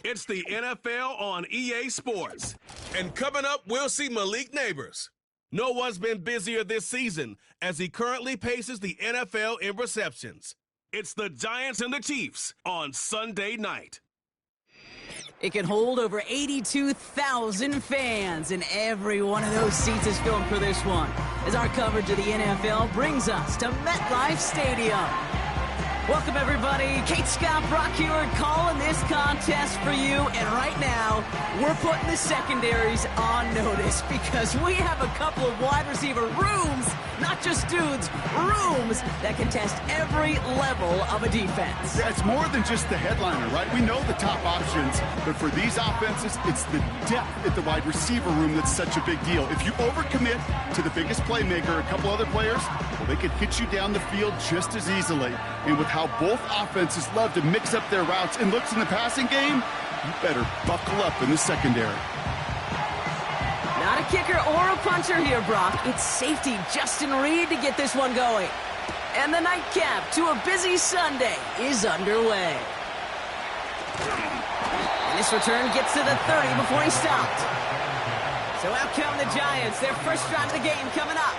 It's the NFL on EA Sports. And coming up, we'll see Malik Neighbors. No one's been busier this season as he currently paces the NFL in receptions. It's the Giants and the Chiefs on Sunday night. It can hold over 82,000 fans, and every one of those seats is filled for this one, as our coverage of the NFL brings us to MetLife Stadium. Welcome, everybody. Kate Scott, Brock Heward calling this contest for you. And right now, we're putting the secondaries on notice because we have a couple of wide receiver rooms, not just dudes, rooms that can test every level of a defense. Yeah, it's more than just the headliner, right? We know the top options, but for these offenses, it's the depth at the wide receiver room that's such a big deal. If you overcommit to the biggest playmaker, a couple other players, well, they could hit you down the field just as easily. And with how both offenses love to mix up their routes and looks in the passing game, you better buckle up in the secondary. Not a kicker or a puncher here, Brock. It's safety Justin Reed to get this one going. And the nightcap to a busy Sunday is underway. And this return gets to the 30 before he stopped. So out come the Giants, their first drive of the game coming up.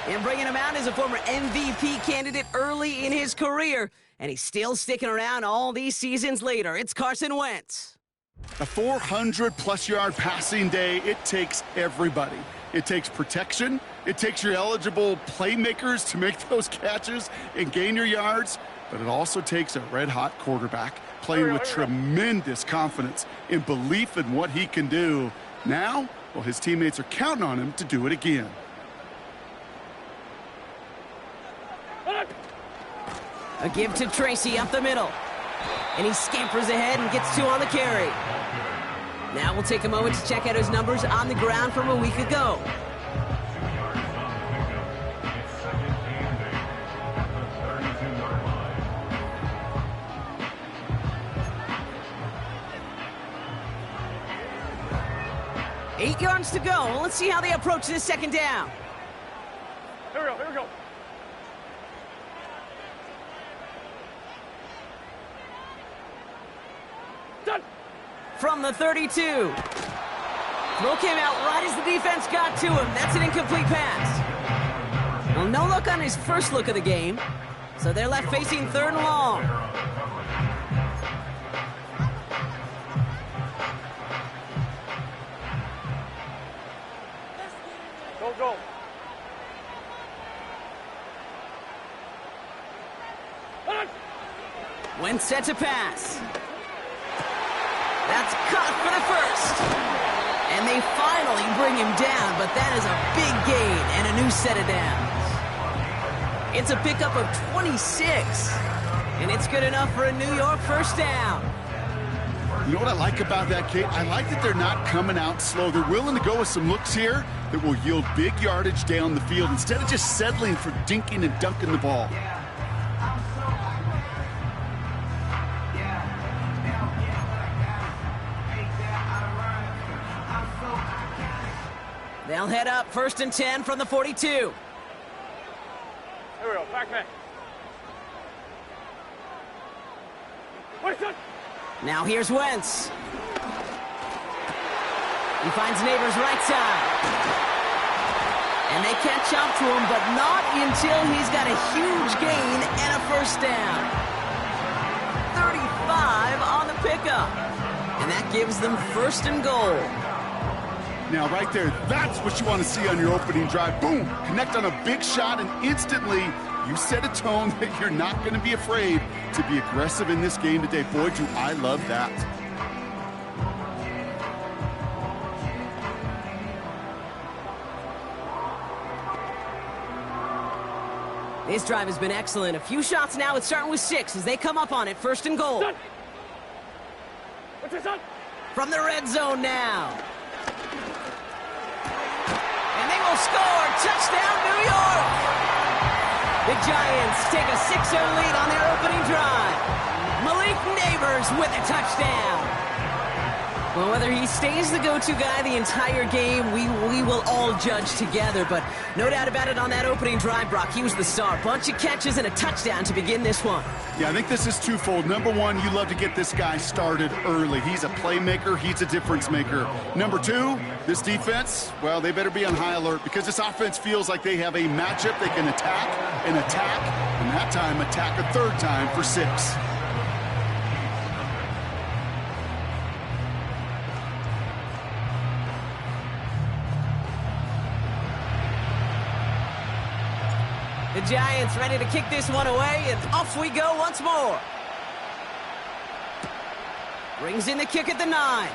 And bringing him out is a former MVP candidate early in his career, and he's still sticking around all these seasons later. It's Carson Wentz. A 400-plus-yard passing day, it takes everybody. It takes protection. It takes your eligible playmakers to make those catches and gain your yards. But it also takes a red-hot quarterback playing with tremendous confidence and belief in what he can do. Now, well, his teammates are counting on him to do it again. A give to Tracy up the middle. And he scampers ahead and gets two on the carry. Now we'll take a moment to check out his numbers on the ground from a week ago. Eight yards to go. Let's see how they approach this second down. Here we go. Done. From the 32. Throw came out right as the defense got to him. That's an incomplete pass. Well, no look on his first look of the game. So they're left facing third and long. Go. Wentz set to pass. That's caught for the first. And they finally bring him down, but that is a big gain and a new set of downs. It's a pickup of 26, and it's good enough for a New York first down. You know what I like about that, Kate? I like that they're not coming out slow. They're willing to go with some looks here that will yield big yardage down the field instead of just settling for dinking and dunking the ball. They'll head up 1st and 10 from the 42. Here we go, back. Wait, son. Now here's Wentz. He finds Neighbors right side. And they catch up to him, but not until he's got a huge gain and a first down. 35 on the pickup. And that gives them 1st and goal. Now, right there, that's what you want to see on your opening drive. Boom! Connect on a big shot, and instantly you set a tone that you're not going to be afraid to be aggressive in this game today. Boy, do I love that. This drive has been excellent. A few shots now. It's starting with 6 as they come up on it. 1st and goal. Son. What's this, son? From the red zone now. And they will score. Touchdown, New York. The Giants take a 6-0 lead on their opening drive. Malik Neighbors with a touchdown. Well, whether he stays the go-to guy the entire game, we will all judge together. But no doubt about it, on that opening drive, Brock, he was the star. Bunch of catches and a touchdown to begin this one. Yeah, I think this is twofold. Number one, you love to get this guy started early. He's a playmaker. He's a difference maker. Number two, this defense, well, they better be on high alert because this offense feels like they have a matchup they can attack, and that time attack a third time for 6. The Giants ready to kick this one away, and off we go once more. Brings in the kick at the 9.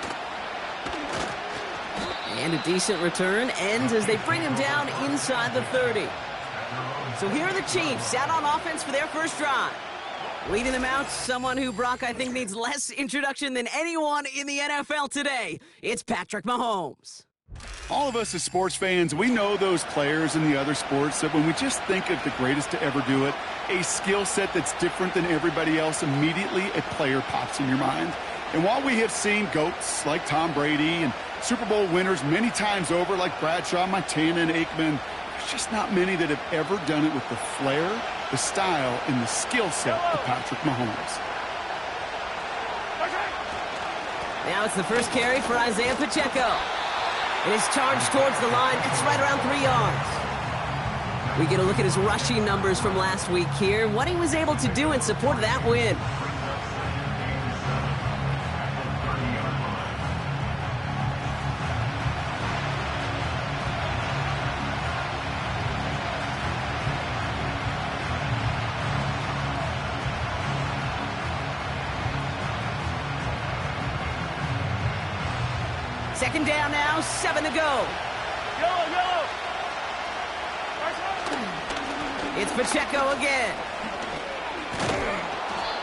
And a decent return ends as they bring him down inside the 30. So here are the Chiefs out on offense for their first drive. Leading them out, someone who, Brock, I think needs less introduction than anyone in the NFL today. It's Patrick Mahomes. All of us as sports fans, we know those players in the other sports that when we just think of the greatest to ever do it, a skill set that's different than everybody else, immediately a player pops in your mind. And while we have seen GOATs like Tom Brady and Super Bowl winners many times over like Bradshaw, Montana, and Aikman, there's just not many that have ever done it with the flair, the style, and the skill set of Patrick Mahomes. Now it's the first carry for Isaiah Pacheco. It is charged towards the line. It's right around 3 yards. We get a look at his rushing numbers from last week here, what he was able to do in support of that win. Second down now, 7 to go. Yellow. It's Pacheco again.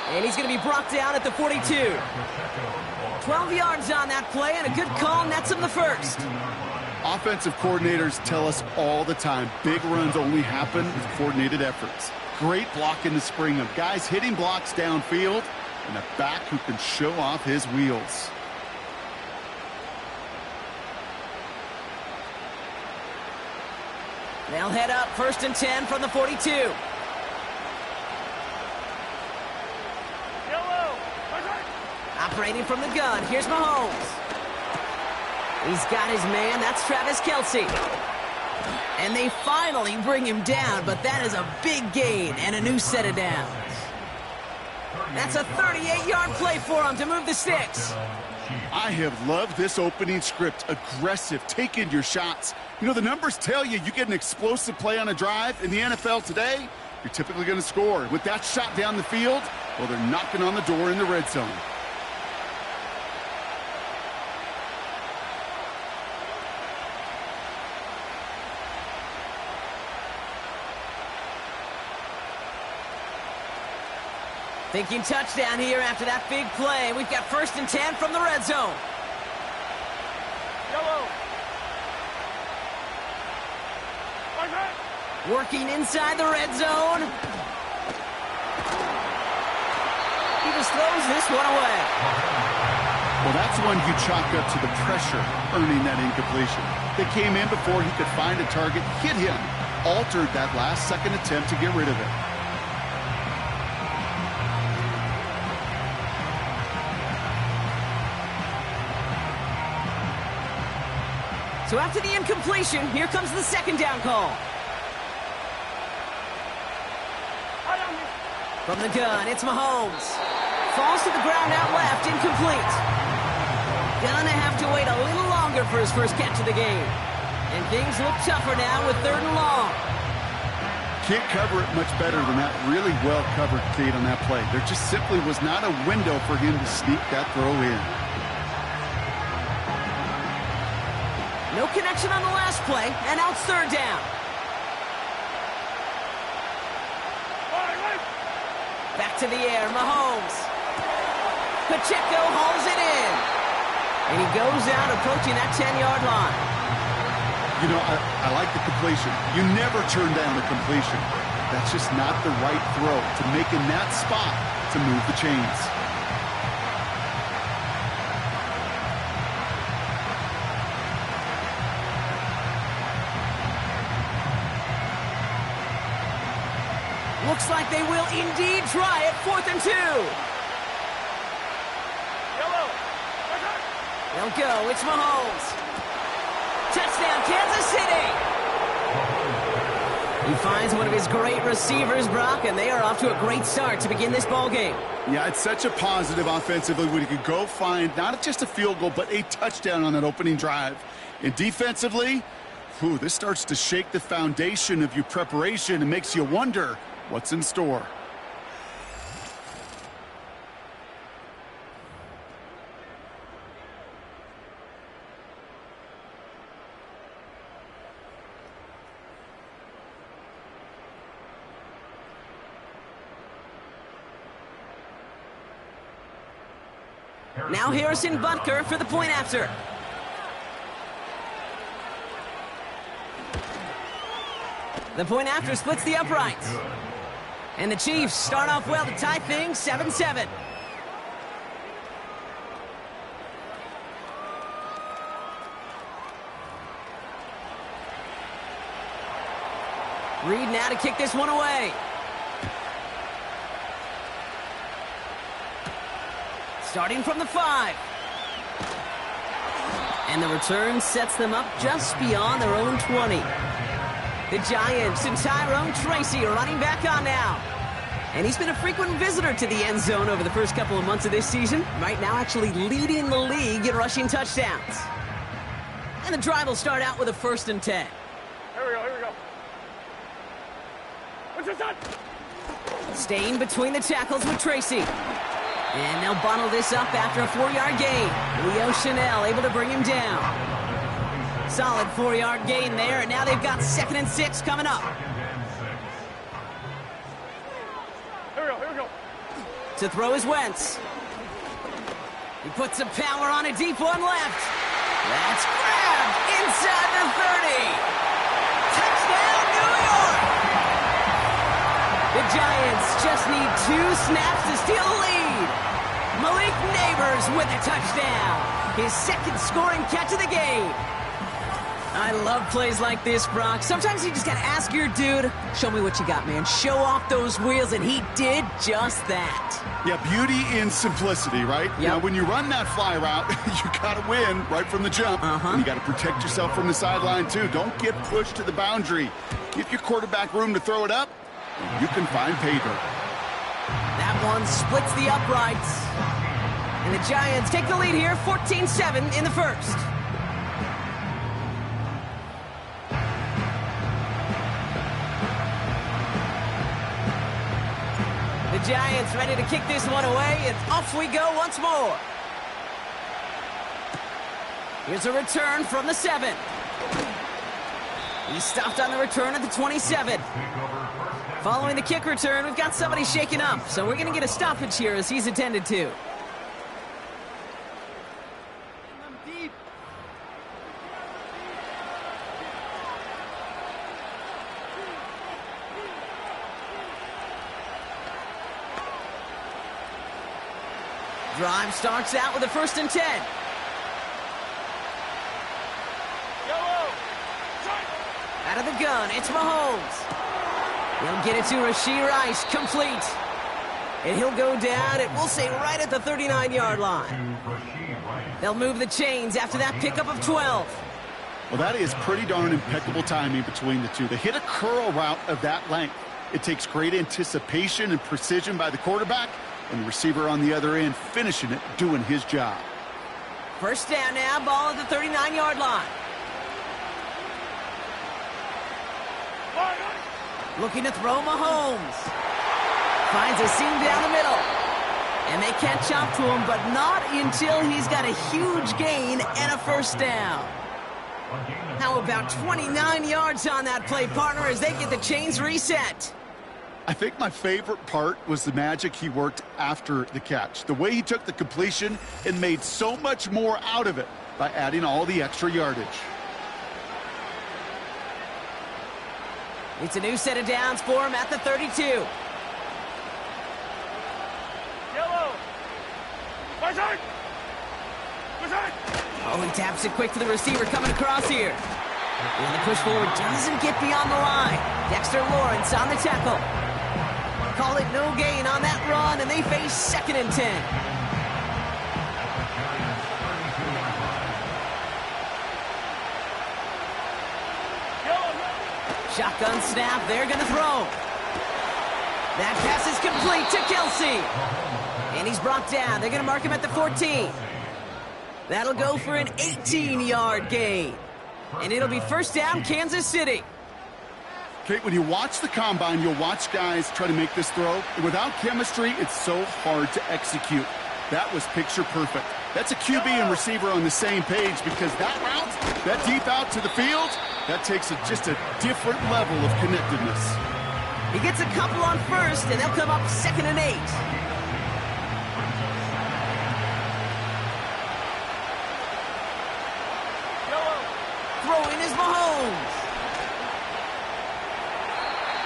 And he's going to be brought down at the 42. 12 yards on that play, and a good call nets him the first. Offensive coordinators tell us all the time, big runs only happen with coordinated efforts. Great block in the spring of guys hitting blocks downfield, and a back who can show off his wheels. They'll head up 1st and 10 from the 42. Yellow. Operating from the gun, here's Mahomes. He's got his man, that's Travis Kelce. And they finally bring him down, but that is a big gain and a new set of downs. That's a 38-yard play for him to move the sticks. I have loved this opening script. Aggressive, taking your shots. You know, the numbers tell you get an explosive play on a drive. In the NFL today, you're typically going to score. With that shot down the field, well, they're knocking on the door in the red zone. Thinking touchdown here after that big play. We've got 1st and 10 from the red zone. Yellow. Working inside the red zone. He just throws this one away. Well, that's one you chalk up to the pressure earning that incompletion. They came in before he could find a target, hit him, altered that last-second attempt to get rid of it. So after the incompletion, here comes the 2nd down call. From the gun, it's Mahomes. Falls to the ground out left, incomplete. Gonna have to wait a little longer for his first catch of the game. And things look tougher now with 3rd and long. Can't cover it much better than that really well-covered Kate on that play. There just simply was not a window for him to sneak that throw in. No connection on the last play, and now it's 3rd down. Back to the air, Mahomes. Pacheco hauls it in. And he goes out approaching that 10-yard line. You know, I like the completion. You never turn down a completion. That's just not the right throw to make in that spot to move the chains. Looks like they will indeed try it. 4th and 2. Yellow. They'll go. It's Mahomes. Touchdown, Kansas City. He finds one of his great receivers, Brock, and they are off to a great start to begin this ball game. Yeah, it's such a positive offensively when you could go find not just a field goal, but a touchdown on that opening drive. And defensively, this starts to shake the foundation of your preparation and makes you wonder what's in store. Now Harrison Butker for the point after. The point after splits the uprights. And the Chiefs start off well to tie things 7-7. Reed now to kick this one away. Starting from the 5. And the return sets them up just beyond their own 20. The Giants and Tyrone Tracy running back on now. And he's been a frequent visitor to the end zone over the first couple of months of this season. Right now actually leading the league in rushing touchdowns. And the drive will start out with a 1st and 10. Here we go. What's this on? Staying between the tackles with Tracy. And they'll bundle this up after a 4-yard gain. Leo Chanel able to bring him down. Solid 4-yard gain there, and now they've got 2nd and 6 coming up. Here we go. To throw is Wentz. He puts some power on a deep one left. That's grabbed inside the 30. Touchdown, New York! The Giants just need 2 snaps to steal the lead. Malik Neighbors with a touchdown. His 2nd scoring catch of the game. I love plays like this, Brock. Sometimes you just got to ask your dude, show me what you got, man. Show off those wheels, and he did just that. Yeah, beauty in simplicity, right? Yep. Now, when you run that fly route, you got to win right from the jump. And you got to protect yourself from the sideline, too. Don't get pushed to the boundary. Give your quarterback room to throw it up, and you can find pay dirt. That one splits the uprights. And the Giants take the lead here, 14-7 in the 1st. The Giants ready to kick this one away, and off we go once more. Here's a return from the 7. He stopped on the return at the 27. Following the kick return, we've got somebody shaken up, so we're going to get a stoppage here as he's attended to. Drive starts out with a 1st and 10. Yellow. Out of the gun, it's Mahomes. He'll get it to Rashee Rice, complete. And he'll go down, and we'll say right at the 39-yard line. They'll move the chains after that pickup of 12. Well, that is pretty darn impeccable timing between the two. They hit a curl route of that length. It takes great anticipation and precision by the quarterback, and the receiver on the other end finishing it, doing his job. 1st down now, ball at the 39-yard line. Looking to throw Mahomes. Finds a seam down the middle. And they catch up to him, but not until he's got a huge gain and a 1st down. How about 29 yards on that play, partner, as they get the chains reset? I think my favorite part was the magic he worked after the catch. The way he took the completion and made so much more out of it by adding all the extra yardage. It's a new set of downs for him at the 32. Yellow. Oh, he taps it quick to the receiver coming across here. And the push forward doesn't get beyond the line. Dexter Lawrence on the tackle. called it no gain on that run, and they face 2nd and 10. Shotgun snap, they're going to throw. That pass is complete to Kelsey. And he's brought down. They're going to mark him at the 14. That'll go for an 18-yard gain. And it'll be 1st down, Kansas City. Kate, when you watch the combine, you'll watch guys try to make this throw. Without chemistry, it's so hard to execute. That was picture perfect. That's a QB and receiver on the same page, because that route, that deep out to the field, that takes just a different level of connectedness. He gets a couple on 1st, and they'll come up 2nd and 8. Throwing is Mahomes.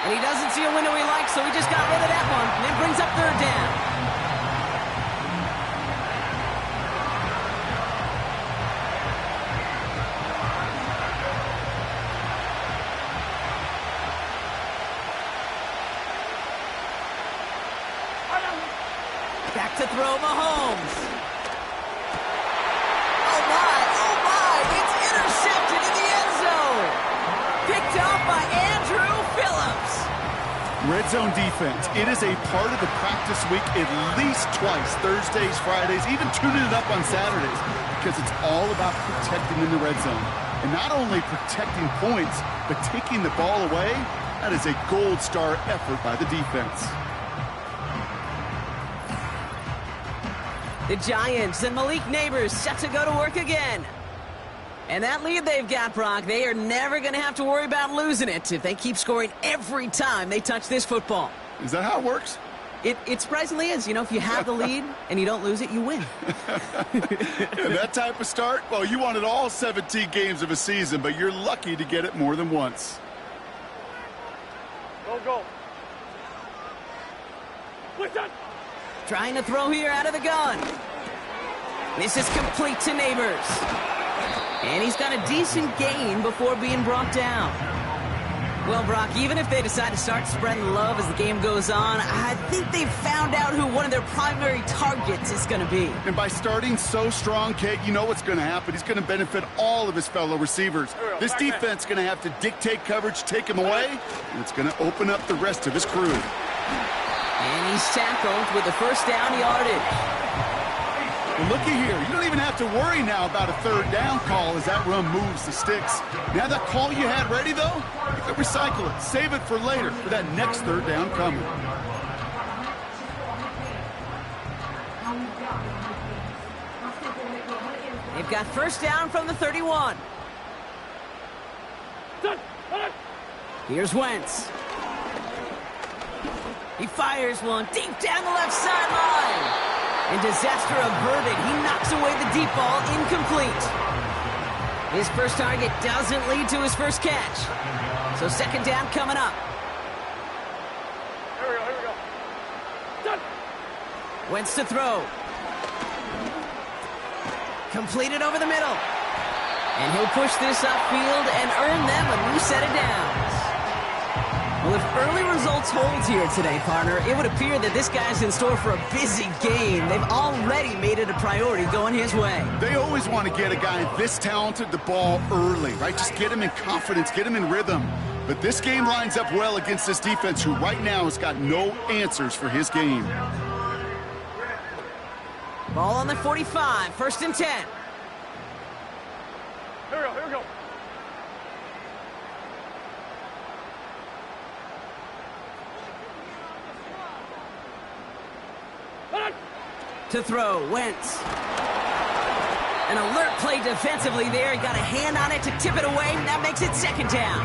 And he doesn't see a window he likes, so he just got rid of that one. And it brings up 3rd down. Back to throw, Mahomes. Oh my, it's intercepted in the end zone. Picked off by Andrew Phillips. Red zone defense, it is a part of the practice week at least twice, Thursdays, Fridays, even tuning it up on Saturdays, because it's all about protecting in the red zone. And not only protecting points, but taking the ball away. That is a gold star effort by the defense. The Giants and Malik Neighbors set to go to work again. And that lead they've got, Brock, they are never going to have to worry about losing it if they keep scoring every time they touch this football. Is that how it works? It surprisingly is. You know, if you have the lead and you don't lose it, you win. And that type of start, well, you wanted all 17 games of a season, but you're lucky to get it more than once. Go. Listen. Trying to throw here out of the gun. This is complete to Neighbors. And he's got a decent gain before being brought down. Well, Brock, even if they decide to start spreading love as the game goes on, I think they've found out who one of their primary targets is going to be. And by starting so strong, Kate, you know what's going to happen. He's going to benefit all of his fellow receivers. This defense is going to have to dictate coverage, take him away, and it's going to open up the rest of his crew. And he's tackled with the 1st down yardage. Well, looky here. You don't even have to worry now about a 3rd down call as that run moves the sticks. Now that call you had ready, though, you can recycle it. Save it for later for that next 3rd down coming. They've got 1st down from the 31. Here's Wentz. He fires one deep down the left sideline. And disaster averted. He knocks away the deep ball, incomplete. His first target doesn't lead to his first catch. So 2nd down coming up. Here we go. Done. Wentz to throw. Completed over the middle. And he'll push this upfield and earn them a new set of downs. Well, if early results hold here today, partner, it would appear that this guy's in store for a busy game. They've already made it a priority going his way. They always want to get a guy this talented the ball early, right? Just get him in confidence, get him in rhythm. But this game lines up well against this defense, who right now has got no answers for his game. Ball on the 45, 1st and 10. Here we go. To throw, Wentz. An alert play defensively there. He got a hand on it to tip it away. That makes it 2nd down.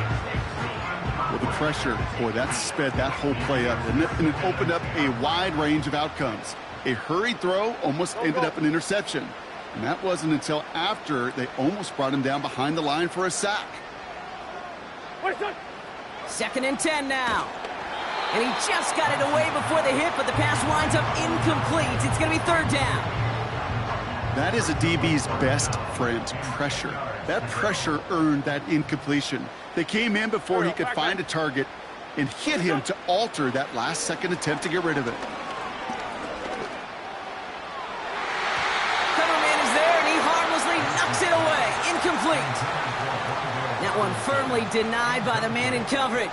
Well, the pressure, boy, that sped that whole play up, didn't it? And it opened up a wide range of outcomes. A hurried throw almost ended up an interception. And that wasn't until after they almost brought him down behind the line for a sack. 2nd and 10 now. And he just got it away before the hit, but the pass winds up incomplete. It's going to be 3rd down. That is a DB's best friend, pressure. That pressure earned that incompletion. They came in before he could find a target, and hit him to alter that last-second attempt to get rid of it. Cover man is there, and he harmlessly knocks it away. Incomplete. That one firmly denied by the man in coverage.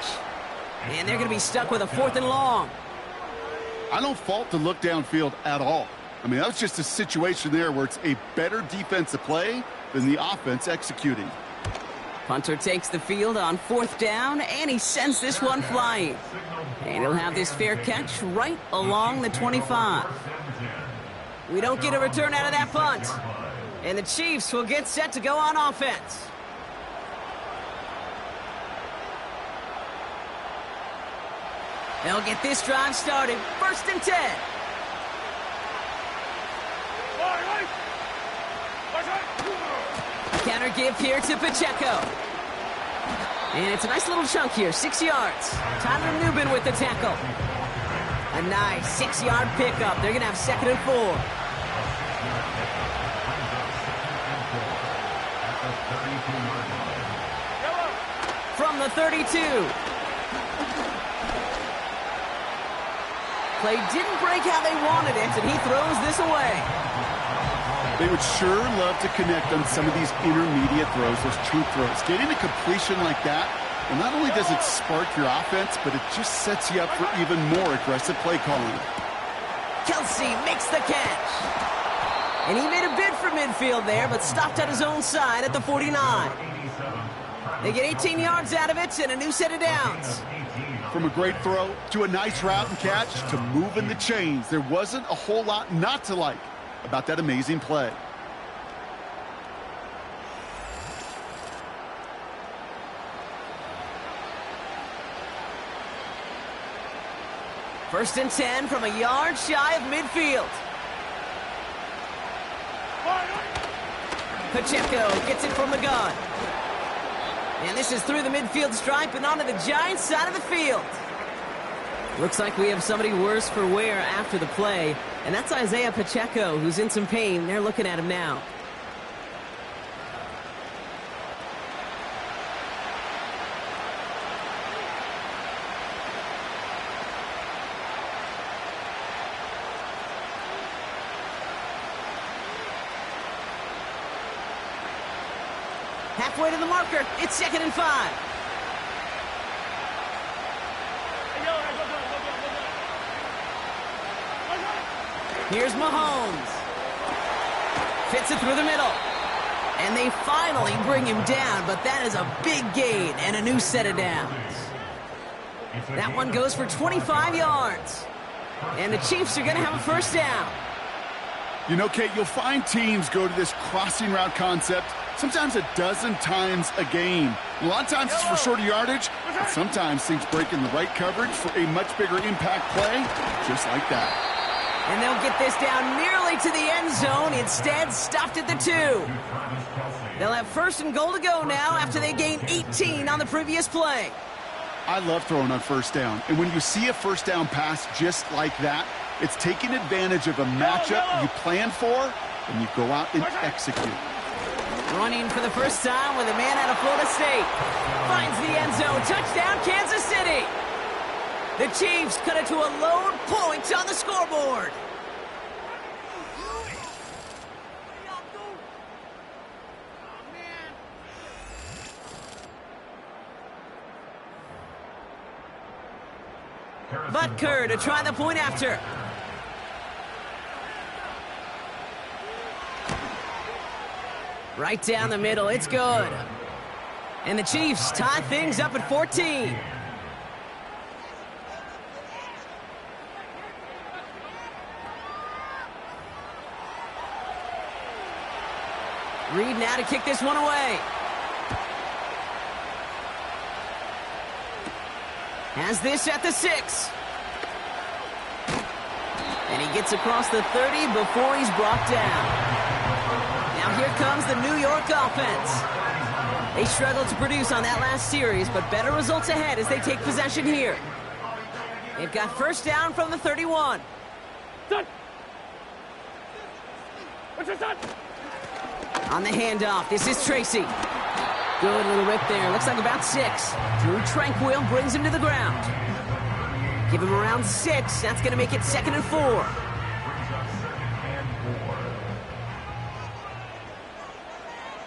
And they're going to be stuck with a 4th and long. I don't fault the look downfield at all. I mean, that was just a situation there where it's a better defensive play than the offense executing. Punter takes the field on 4th down, and he sends this one flying. And he'll have this fair catch right along the 25. We don't get a return out of that punt. And the Chiefs will get set to go on offense. They'll get this drive started. 1st and 10. Counter give here to Pacheco. And it's a nice little chunk here, 6 yards. Tyler Newbin with the tackle. A nice 6-yard pickup. They're going to have 2nd and 4. From the 32. Play didn't break how they wanted it, and he throws this away. They would sure love to connect on some of these intermediate throws, those chunk throws. Getting a completion like that, well, not only does it spark your offense, but it just sets you up for even more aggressive play calling. Kelsey makes the catch. And he made a bid for midfield there, but stopped at his own side at the 49. They get 18 yards out of it and a new set of downs. From a great throw to a nice route and catch to moving the chains, there wasn't a whole lot not to like about that amazing play. First and 10 from a yard shy of midfield. Pacheco gets it from the gun. And this is through the midfield stripe and onto the Giants' side of the field. Looks like we have somebody worse for wear after the play, and that's Isaiah Pacheco, who's in some pain. They're looking at him now. Halfway to the marker, it's 2nd and 5. Here's Mahomes. Fits it through the middle. And they finally bring him down, but that is a big gain and a new set of downs. That one goes for 25 yards. And the Chiefs are going to have a 1st down. You know, Kate, you'll find teams go to this crossing route concept sometimes a dozen times a game. A lot of times it's for shorter yardage, but sometimes things break in the right coverage for a much bigger impact play, just like that. And they'll get this down nearly to the end zone. Instead, stopped at the 2. They'll have 1st and goal to go now after they gained 18 on the previous play. I love throwing on 1st down. And when you see a 1st down pass just like that, it's taking advantage of a matchup you plan for, and you go out and execute. Running for the first time with a man out of Florida State. Finds the end zone. Touchdown, Kansas City. The Chiefs cut it to a lone point on the scoreboard. Butker to try the point after. Right down the middle, it's good. And the Chiefs tie things up at 14. Reed now to kick this one away. Has this at the 6. And he gets across the 30 before he's brought down. Now here comes the New York offense. They struggled to produce on that last series, but better results ahead as they take possession here. They've got 1st down from the 31. On the handoff, this is Tracy. Good little rip there. Looks like about 6. Drew Tranquil brings him to the ground. Give him around 6. That's going to make it 2nd and 4.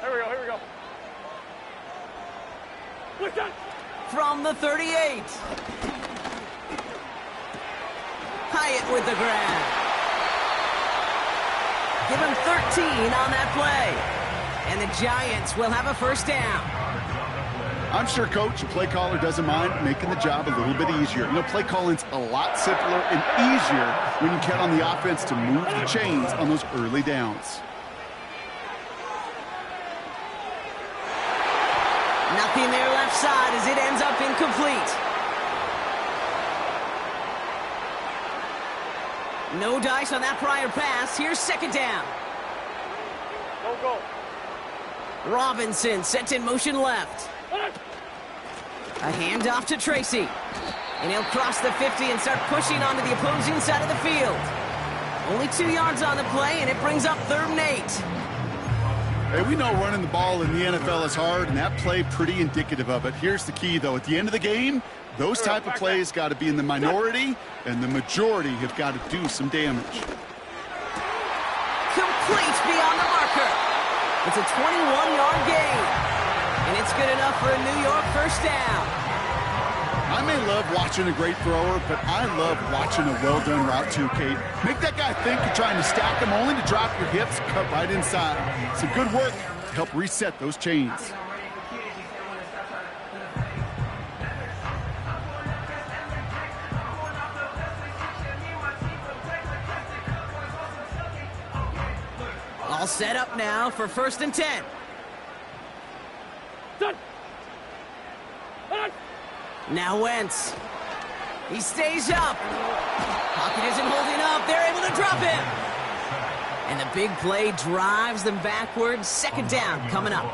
Here we go. Listen! From the 38. Hyatt with the grab. Give him 13 on that play. And the Giants will have a first down. I'm sure coach and play caller doesn't mind making the job a little bit easier. You know, play calling's a lot simpler and easier when you count on the offense to move the chains on those early downs. Nothing there left side as it ends up incomplete. No dice on that prior pass. Here's 2nd down. Don't go. Robinson sent in motion left. A handoff to Tracy. And he'll cross the 50 and start pushing onto the opposing side of the field. Only 2 yards on the play, and it brings up 3rd and 8. Hey, we know running the ball in the NFL is hard, and that play pretty indicative of it. Here's the key, though. At the end of the game, those type of plays got to be in the minority, and the majority have got to do some damage. Complete beyond the marker. It's a 21-yard gain, and it's good enough for a New York first down. I may love watching a great thrower, but I love watching a well-done route too, Kate. Make that guy think you're trying to stack him only to drop your hips, cut right inside. Some good work to help reset those chains. All set up now for 1st and 10. Done. Now Wentz. He stays up. Pocket isn't holding up. They're able to drop him. And the big play drives them backwards. 2nd down coming up.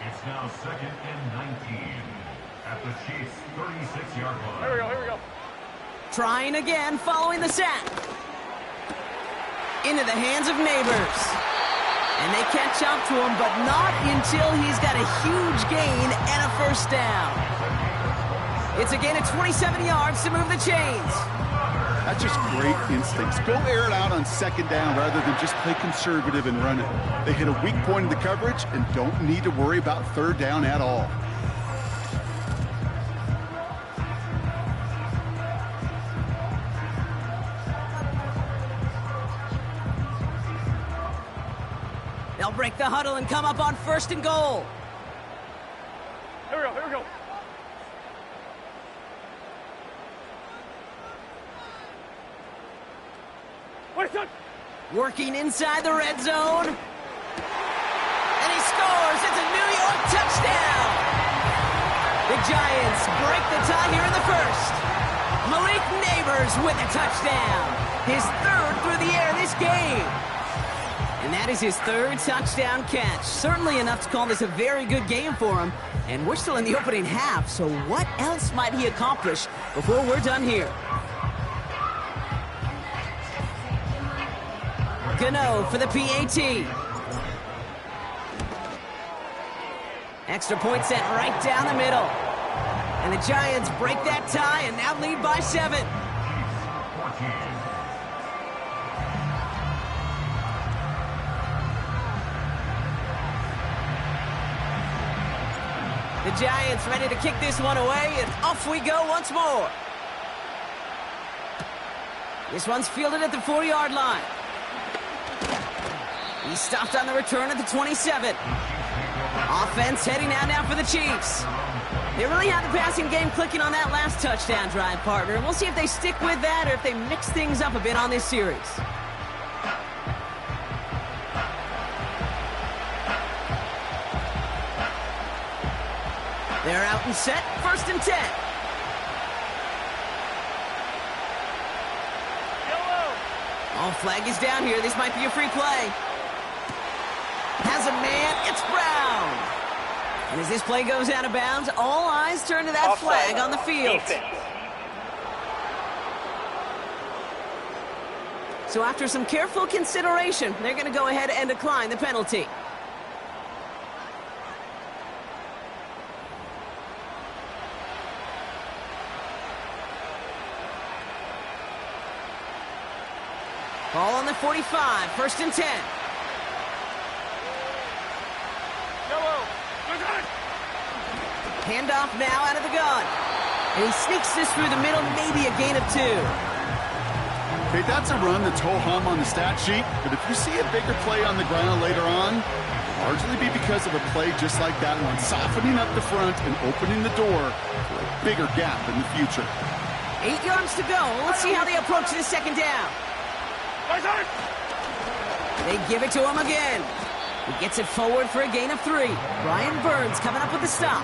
It's now 2nd and 19 at the Chiefs' 36-yard line. Here we go. Trying again following the sack. Into the hands of Neighbors. And they catch up to him, but not until he's got a huge gain and a first down. It's a gain of 27 yards to move the chains. That's just great instincts. Go air it out on 2nd down rather than just play conservative and run it. They hit a weak point in the coverage and don't need to worry about 3rd down at all. They'll break the huddle and come up on 1st and goal. Here we go. Listen! Working inside the red zone. And he scores. It's a New York touchdown. The Giants break the tie here in the 1st. Malik Neighbors with a touchdown. His 3rd through the air this game. And that is his 3rd touchdown catch. Certainly enough to call this a very good game for him. And we're still in the opening half, so what else might he accomplish before we're done here? Gano for the PAT. Extra point set right down the middle. And the Giants break that tie and now lead by 7. The Giants ready to kick this one away, and off we go once more. This one's fielded at the 4-yard line. He stopped on the return at the 27. Offense heading out now for the Chiefs. They really had the passing game clicking on that last touchdown drive, partner. We'll see if they stick with that or if they mix things up a bit on this series. They're out and set. 1st and 10. Oh, flag is down here. This might be a free play. Has a man. It's Brown. And as this play goes out of bounds, all eyes turn to that flag on the field. So after some careful consideration, they're going to go ahead and decline the penalty. the 45, 1st and 10. Yellow. Good on. Handoff now out of the gun. And he sneaks this through the middle, maybe a gain of 2. Okay, that's a run that's ho-hum on the stat sheet, but if you see a bigger play on the ground later on, it'll largely be because of a play just like that one, softening up the front and opening the door for a bigger gap in the future. 8 yards to go. Let's see how they approach this 2nd down. They give it to him again. He gets it forward for a gain of 3. Brian Burns coming up with the stop.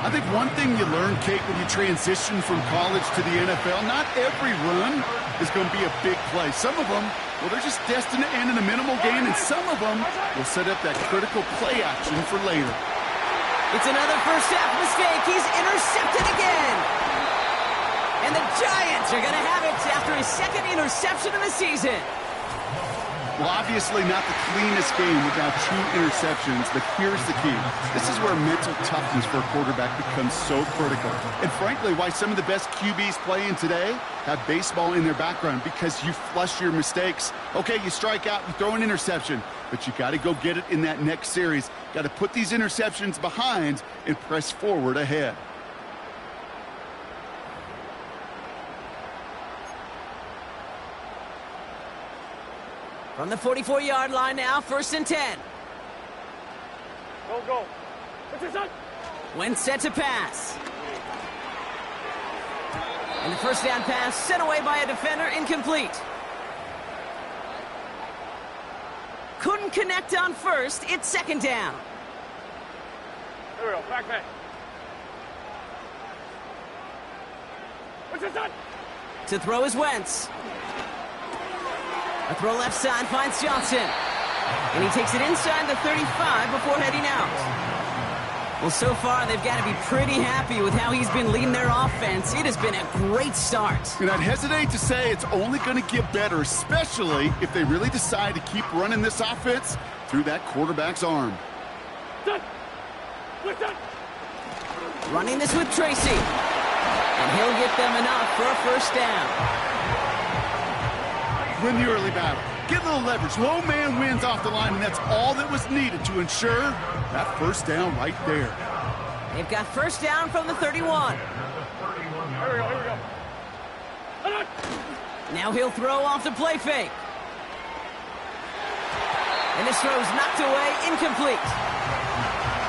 I think one thing you learn, Kate, when you transition from college to the NFL, not every run is going to be a big play. Some of them, well, they're just destined to end in a minimal gain, and some of them will set up that critical play action for later. It's another first half mistake. He's intercepted again. And the Giants are going to have it after his 2nd interception of the season. Well, obviously not the cleanest game without 2 interceptions, but here's the key. This is where mental toughness for a quarterback becomes so critical. And frankly, why some of the best QBs playing today have baseball in their background, because you flush your mistakes. Okay, you strike out, you throw an interception, but you got to go get it in that next series. Got to put these interceptions behind and press forward ahead. From the 44-yard line now, 1st and 10. Go. What's this up? Wentz set to pass. And the 1st down pass sent away by a defender, incomplete. Couldn't connect on 1st. It's 2nd down. Here we go. Back. What's this up? To throw is Wentz. A throw left side finds Johnson. And he takes it inside the 35 before heading out. Well, so far, they've got to be pretty happy with how he's been leading their offense. It has been a great start. And I'd hesitate to say it's only going to get better, especially if they really decide to keep running this offense through that quarterback's arm. Running this with Tracy. And he'll get them enough for a 1st down. Win the early battle. Get a little leverage. Low man wins off the line, and that's all that was needed to ensure that 1st down right there. They've got 1st down from the 31. Here we go. Now he'll throw off the play fake. And this throw's knocked away, incomplete.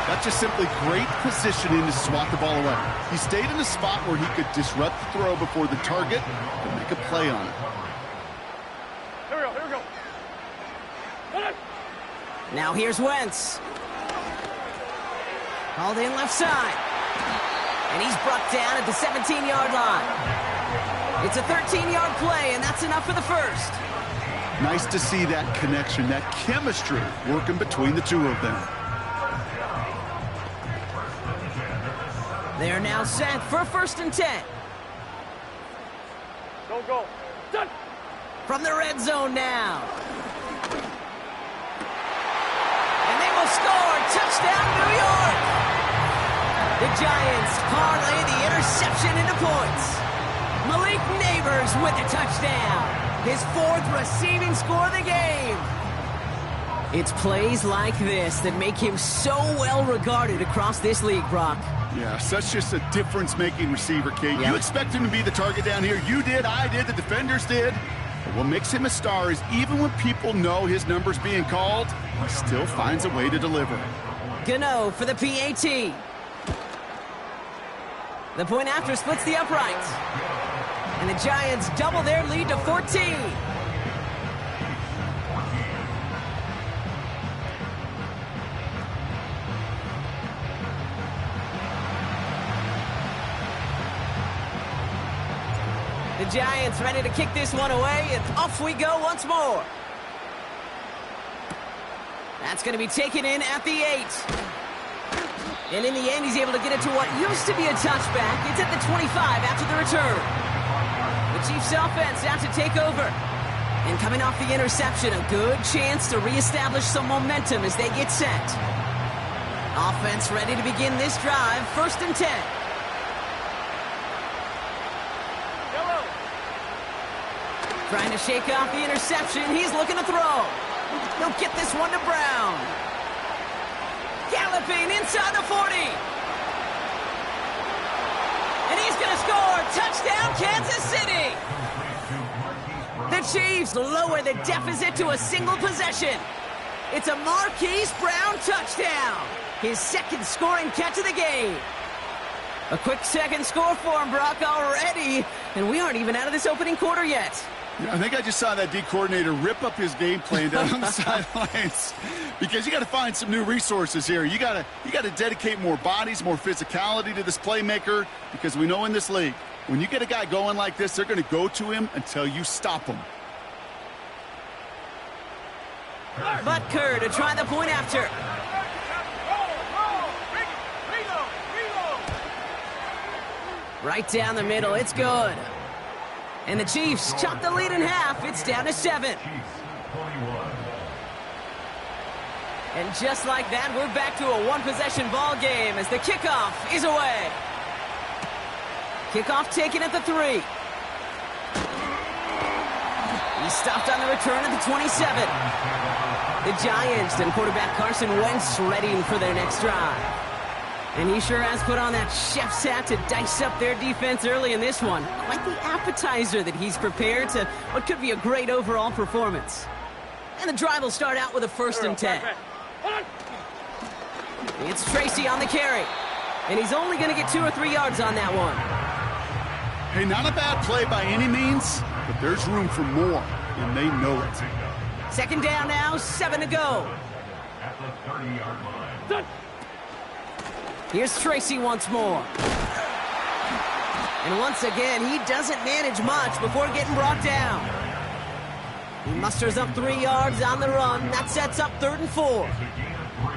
That's just simply great positioning to swat the ball away. He stayed in a spot where he could disrupt the throw before the target and make a play on it. Here we go. Now here's Wentz. Hauled in left side. And he's brought down at the 17-yard line. It's a 13-yard play, and that's enough for the 1st. Nice to see that connection, that chemistry working between the two of them. They're now set for 1st and 10. Go. Done. From the red zone now. And they will score. Touchdown, New York. The Giants parlay the interception into points. Malik Neighbors with the touchdown. His 4th receiving score of the game. It's plays like this that make him so well regarded across this league, Brock. Yeah, such just a difference-making receiver, Kate. Yeah. You expect him to be the target down here. You did, I did, the defenders did. But what makes him a star is even when people know his number's being called, he still finds a way to deliver. Gano for the PAT. The point after splits the uprights. And the Giants double their lead to 14. The Giants ready to kick this one away, and off we go once more. That's going to be taken in at the 8. And in the end, he's able to get it to what used to be a touchback. It's at the 25 after the return. The Chiefs offense out to take over. And coming off the interception, a good chance to reestablish some momentum as they get set. Offense ready to begin this drive, 1st and 10. Trying to shake off the interception. He's looking to throw. He'll get this one to Brown. Galloping inside the 40. And he's going to score. Touchdown, Kansas City. The Chiefs lower the deficit to a single possession. It's a Marquise Brown touchdown. His second scoring catch of the game. A quick second score for him, Brock, already. And we aren't even out of this opening quarter yet. Yeah, I think I just saw that D coordinator rip up his game plan down on the sidelines, because you got to find some new resources here. You got to dedicate more bodies, more physicality to this playmaker, because we know in this league, when you get a guy going like this, they're going to go to him until you stop him. Butker to try the point after. Right down the middle, it's good. And the Chiefs chop the lead in half. It's down to 7. And just like that, we're back to a one-possession ball game as the kickoff is away. Kickoff taken at the 3. He's stopped on the return at the 27. The Giants and quarterback Carson Wentz ready for their next drive. And he sure has put on that chef's hat to dice up their defense early in this one. Quite the appetizer that he's prepared to what could be a great overall performance. And the drive will start out with a 1st and 10. It's Tracy on the carry. And he's only going to get 2 or 3 yards on that one. Hey, not a bad play by any means, but there's room for more, and they know it. 2nd down now, 7 to go. At the 30-yard line. Here's Tracy once more. And once again, he doesn't manage much before getting brought down. He musters up 3 yards on the run. That sets up 3rd and 4. It's a gain of 3.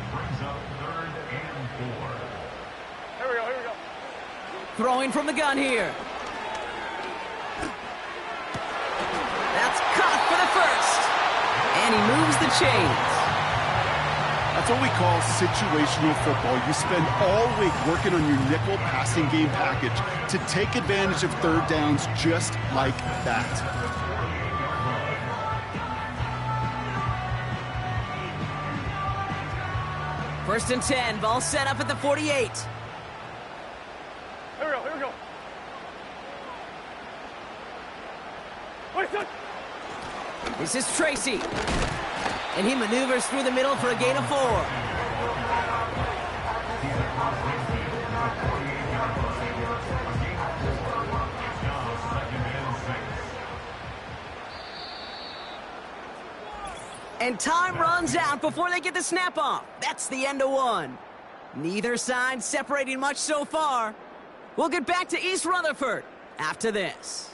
Brings up 3rd and 4. Here we go. Throwing from the gun here. That's caught for the 1st. And he moves the chains. That's what we call situational football. You spend all week working on your nickel passing game package to take advantage of 3rd downs just like that. First and 10, ball set up at the 48. Here we go. Wait, son. This is Tracy. And he maneuvers through the middle for a gain of 4. And time runs out before they get the snap off. That's the end of 1. Neither side separating much so far. We'll get back to East Rutherford after this.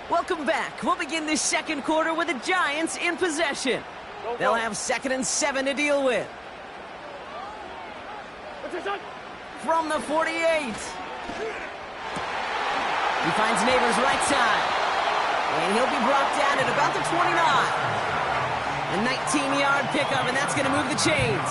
Welcome back. We'll begin this 2nd quarter with the Giants in possession. They'll have 2nd and 7 to deal with. What's your son? From the 48. He finds Neighbors right side. And he'll be brought down at about the 29. A 19-yard pickup, and that's going to move the chains.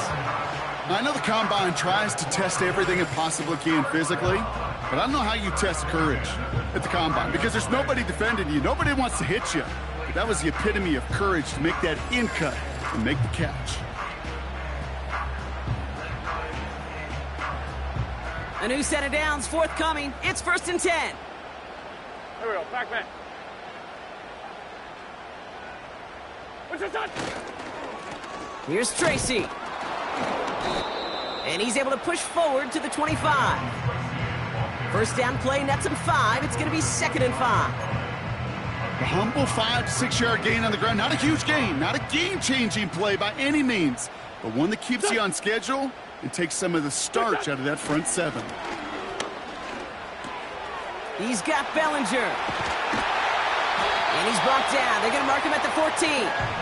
I know the Combine tries to test everything it possibly can physically, but I don't know how you test courage at the Combine, because there's nobody defending you. Nobody wants to hit you. But that was the epitome of courage to make that in cut and make the catch. A new set of downs forthcoming. It's 1st and 10. Here we go. Back man. What's your son? Here's Tracy. And he's able to push forward to the 25. First down play nets him 5. It's going to be 2nd and 5. A humble 5 to 6 yard gain on the ground. Not a huge gain, not a game-changing play by any means, but one that keeps you on schedule and takes some of the starch out of that front 7. He's got Bellinger. And he's brought down. They're going to mark him at the 14.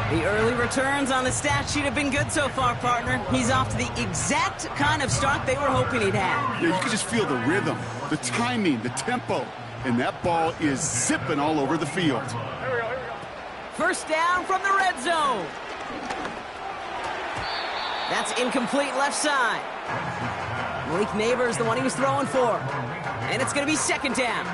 The early returns on the stat sheet have been good so far, partner. He's off to the exact kind of start they were hoping he'd have. Yeah, you can just feel the rhythm, the timing, the tempo, and that ball is zipping all over the field. Here we go. First down from the red zone. That's incomplete left side. Malik Neighbors, the one he was throwing for. And it's going to be second down.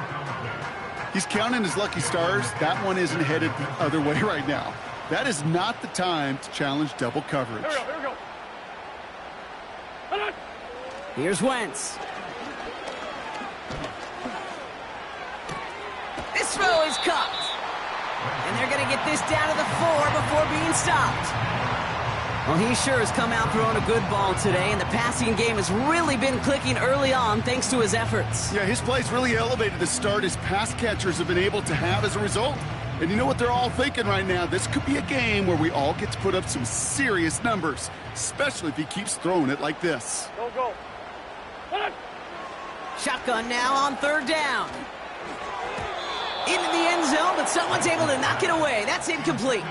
He's counting his lucky stars. That one isn't headed the other way right now. That is not the time to challenge double coverage. Here we go. Hold on. Here's Wentz. This throw is caught. And they're going to get this down to the 4 before being stopped. Well, he sure has come out throwing a good ball today, and the passing game has really been clicking early on thanks to his efforts. Yeah, his plays really elevated the start his pass catchers have been able to have as a result. And you know what they're all thinking right now? This could be a game where we all get to put up some serious numbers, especially if he keeps throwing it like this. Go. Hold on. Shotgun now on third down. Into the end zone, but someone's able to knock it away. That's incomplete.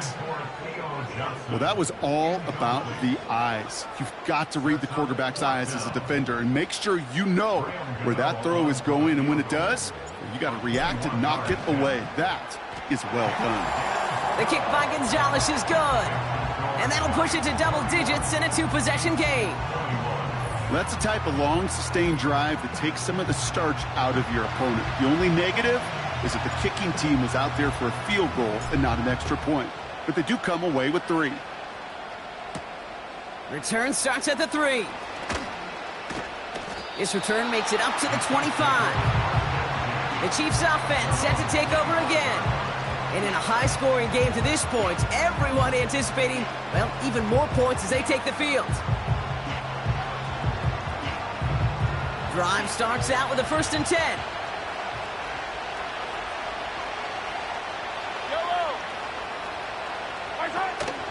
Well, that was all about the eyes. You've got to read the quarterback's eyes as a defender and make sure you know where that throw is going. And when it does, you got to react and knock it away. That is well done. The kick by Gonzalez is good. And that'll push it to double digits in a 2-possession game. That's a type of long, sustained drive that takes some of the starch out of your opponent. The only negative is that the kicking team was out there for a field goal and not an extra point. But they do come away with 3. Return starts at the 3. This return makes it up to the 25. The Chiefs offense set to take over again. And in a high-scoring game to this point, everyone anticipating, well, even more points as they take the field. Drive starts out with a 1st and 10.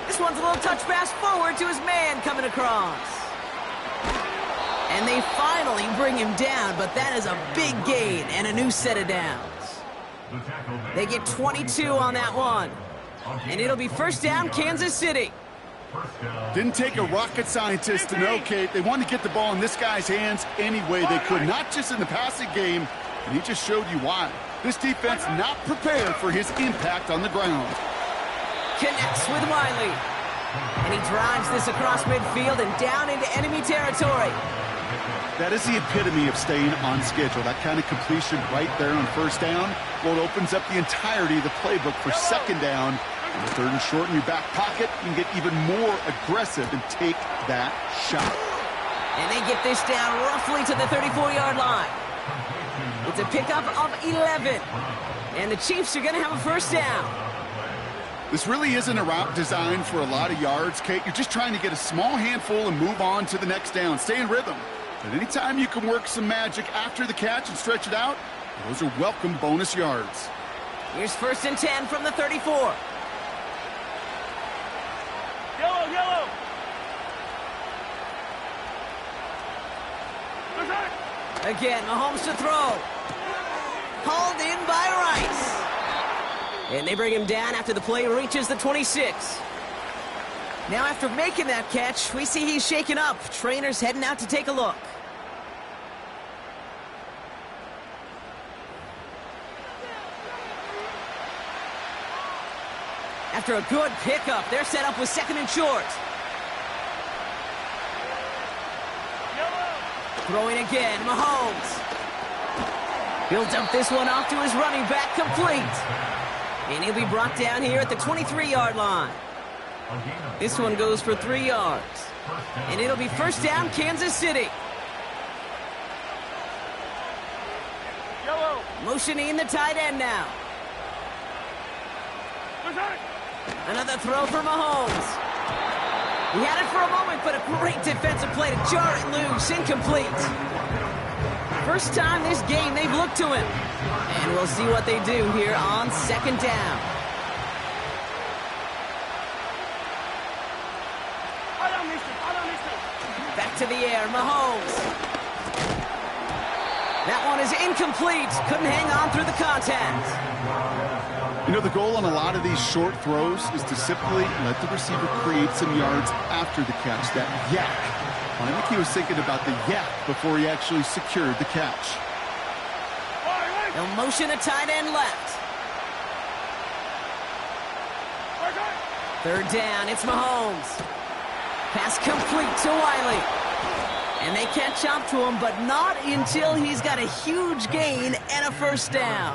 This one's a little touch pass forward to his man coming across. And they finally bring him down, but that is a big gain and a new set of downs. They get 22 on that one. And it'll be first down, Kansas City. Didn't take a rocket scientist to know, Kate. They wanted to get the ball in this guy's hands any way they could, not just in the passing game, and he just showed you why. This defense not prepared for his impact on the ground. Connects with Wiley. And he drives this across midfield and down into enemy territory. That is the epitome of staying on schedule. That kind of completion right there on first down. Well, it opens up the entirety of the playbook for second down. And with 3rd and short in your back pocket, you can get even more aggressive and take that shot. And they get this down roughly to the 34-yard line. It's a pickup of 11. And the Chiefs are going to have a first down. This really isn't a route designed for a lot of yards, Kate. You're just trying to get a small handful and move on to the next down. Stay in rhythm. But anytime you can work some magic after the catch and stretch it out, those are welcome bonus yards. Here's 1st and 10 from the 34. Yellow. Again, Mahomes to throw. Hauled in by Rice. And they bring him down after the play reaches the 26. Now after making that catch, we see he's shaken up. Trainer's heading out to take a look. After a good pickup, they're set up with 2nd and short. Throwing again, Mahomes. Builds up this one off to his running back, complete. And he'll be brought down here at the 23-yard line. This one goes for 3 yards. And it'll be first down, Kansas City. Motioning the tight end now. Another throw for Mahomes. He had it for a moment, but a great defensive play to jar it loose. Incomplete. First time this game they've looked to him. And we'll see what they do here on 2nd down. Back to the air, Mahomes. That one is incomplete. Couldn't hang on through the contact. You know, the goal on a lot of these short throws is to simply let the receiver create some yards after the catch, that yak. I think he was thinking about the yak before he actually secured the catch. They'll motion a tight end left. 3rd down, it's Mahomes. Pass complete to Wiley. And they catch up to him, but not until he's got a huge gain and a first down.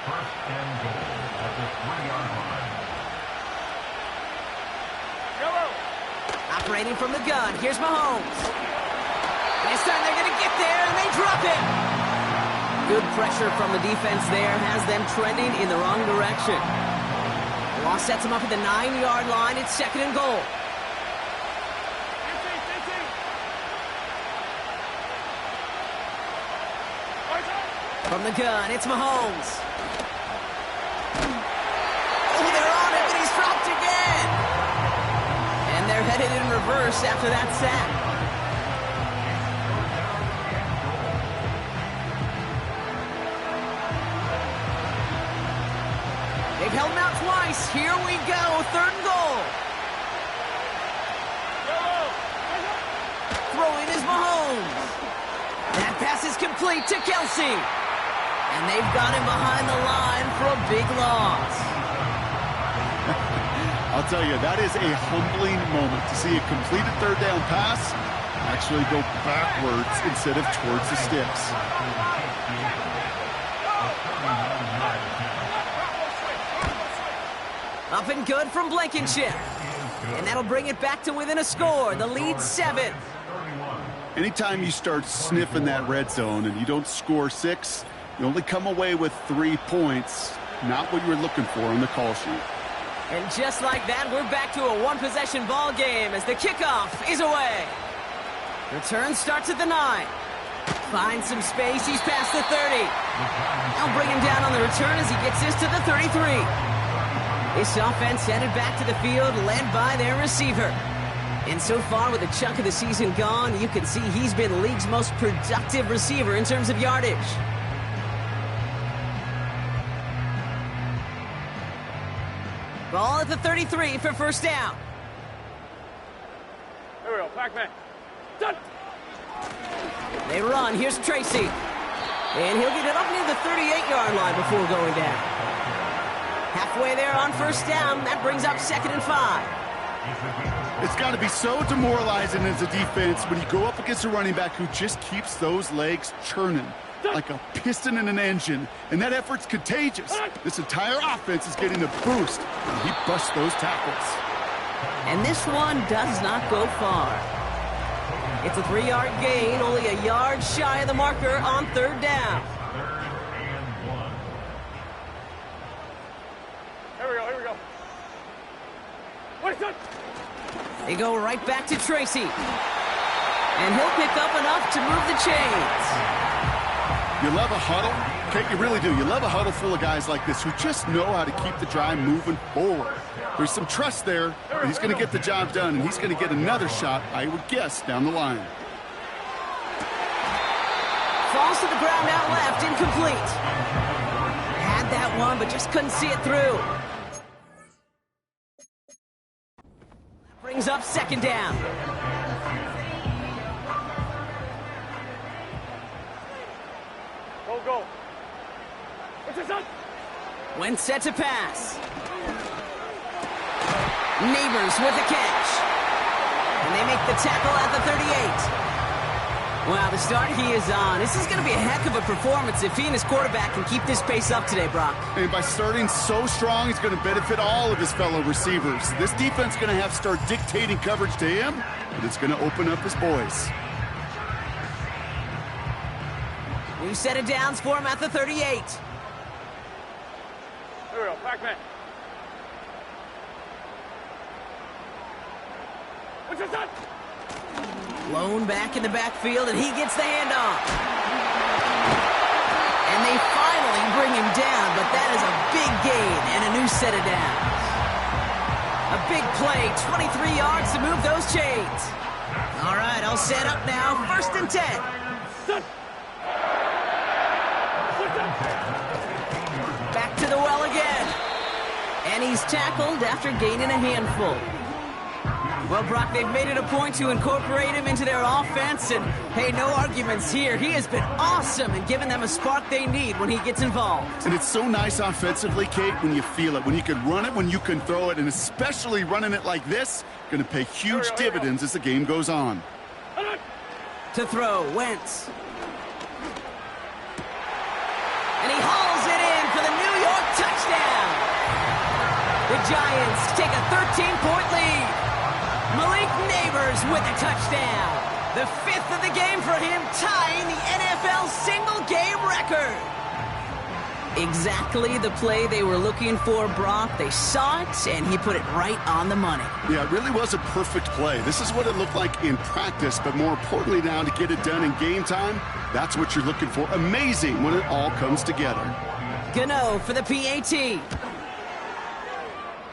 First and goal at the 3-yard line. Yellow. Operating from the gun, here's Mahomes. This time they're going to get there, and they drop it. Good pressure from the defense there has them trending in the wrong direction. Loss sets him up at the 9-yard line. It's second and goal. From the gun, it's Mahomes. Oh, they're on him, and he's dropped again. And they're headed in reverse after that sack. They've held him out twice. Here we go, third and goal. Throwing is Mahomes. That pass is complete to Kelsey. And they've got him behind the line for a big loss. I'll tell you, that is a humbling moment to see a completed third down pass actually go backwards instead of towards the sticks. Up and good from Blankenship. And that'll bring it back to within a score. The lead 7. Anytime you start sniffing that red zone and you don't score 6, you only come away with 3 points, not what you were looking for on the call sheet. And just like that, we're back to a one-possession ball game as the kickoff is away. Return starts at the 9. Finds some space, he's past the 30. I'll bring him down on the return as he gets this to the 33. This offense headed back to the field, led by their receiver. And so far, with a chunk of the season gone, you can see he's been the league's most productive receiver in terms of yardage. Ball at the 33 for first down. Here we go, Pac-Man. Done. They run. Here's Tracy. And he'll get it up near the 38-yard line before going down. Halfway there on first down. That brings up second and 5. It's got to be so demoralizing as a defense when you go up against a running back who just keeps those legs churning like a piston in an engine, and that effort's contagious. This entire offense is getting a boost, and he busts those tackles. And this one does not go far. It's a 3-yard gain, only a yard shy of the marker on third down. Here we go. Wait, son. They go right back to Tracy. And he'll pick up enough to move the chains. You love a huddle? Okay, you really do. You love a huddle full of guys like this who just know how to keep the drive moving forward. There's some trust there, and he's going to get the job done, and he's going to get another shot, I would guess, down the line. Falls to the ground out left, incomplete. Had that one, but just couldn't see it through. Brings up second down. Go. What's this, son? When set to pass. Neighbors with the catch. And they make the tackle at the 38. Wow, the start he is on. This is going to be a heck of a performance if he and his quarterback can keep this pace up today, Brock. And by starting so strong, he's going to benefit all of his fellow receivers. This defense is going to have to start dictating coverage to him, and it's going to open up his boys. New set of downs for him at the 38. Here we go, Pac-Man. What's this, son? Blown back in the backfield, and he gets the handoff. And they finally bring him down, but that is a big gain and a new set of downs. A big play, 23 yards to move those chains. All right, all set up now, 1st and 10. Back to the well again. And he's tackled after gaining a handful. Well, Brock, they've made it a point to incorporate him into their offense, and, hey, no arguments here. He has been awesome and given them a spark they need when he gets involved. And it's so nice offensively, Kate, when you feel it, when you can run it, when you can throw it, and especially running it like this, going to pay huge dividends as the game goes on. To throw, Wentz. And he hauls it in for the New York touchdown. The Giants take a 13-point lead. Malik Neighbors with a touchdown. The 5th of the game for him, tying the NFL single-game record. Exactly the play they were looking for, Brock. They saw it, and he put it right on the money. Yeah, it really was a perfect play. This is what it looked like in practice, but more importantly now to get it done in game time, that's what you're looking for. Amazing when it all comes together. Gano for the PAT.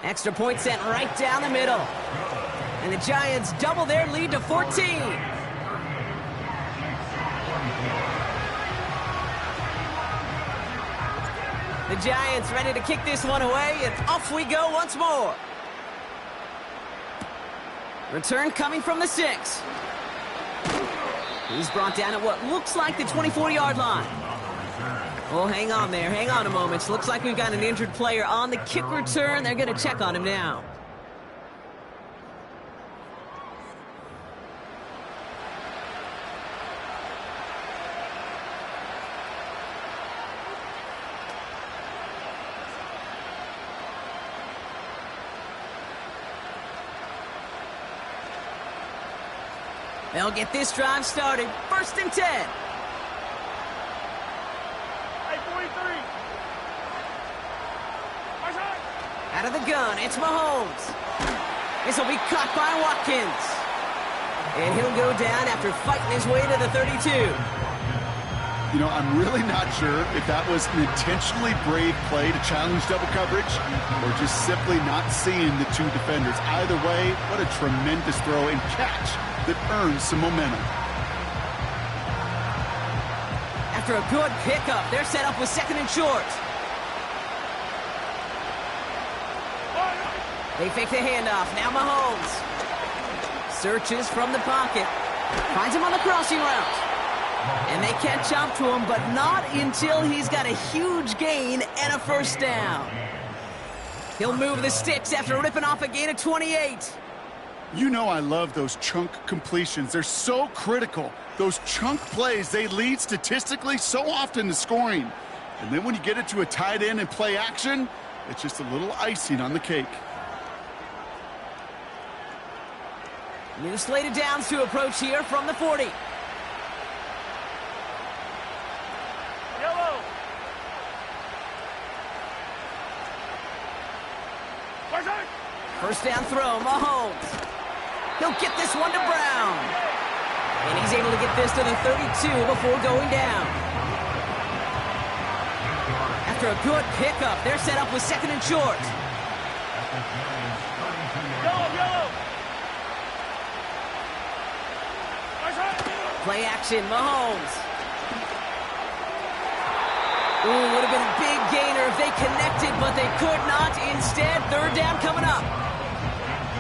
Extra point sent right down the middle. And the Giants double their lead to 14. The Giants ready to kick this one away, and off we go once more. Return coming from the 6. He's brought down at what looks like the 24-yard line. Oh, hang on there. Hang on a moment. Looks like we've got an injured player on the kick return. They're going to check on him now. They'll get this drive started. 1st and 10. Hey, 43. Out of the gun, it's Mahomes. This will be caught by Watkins. And he'll go down after fighting his way to the 32. You know, I'm really not sure if that was an intentionally brave play to challenge double coverage or just simply not seeing the two defenders. Either way, what a tremendous throw and catch that earns some momentum. After a good pickup, they're set up with 2nd and short. They fake the handoff. Now Mahomes searches from the pocket. Finds him on the crossing route. And they catch up to him, but not until he's got a huge gain and a 1st down. He'll move the sticks after ripping off a gain of 28. You know I love those chunk completions. They're so critical. Those chunk plays, they lead statistically so often to scoring. And then when you get it to a tight end and play action, it's just a little icing on the cake. New slated downs to approach here from the 40. Yellow. 1st down throw, Mahomes. He'll get this one to Brown. And he's able to get this to the 32 before going down. After a good pickup, they're set up with 2nd and short. Yellow. Play action, Mahomes. Ooh, would have been a big gainer if they connected, but they could not. Instead, 3rd down coming up.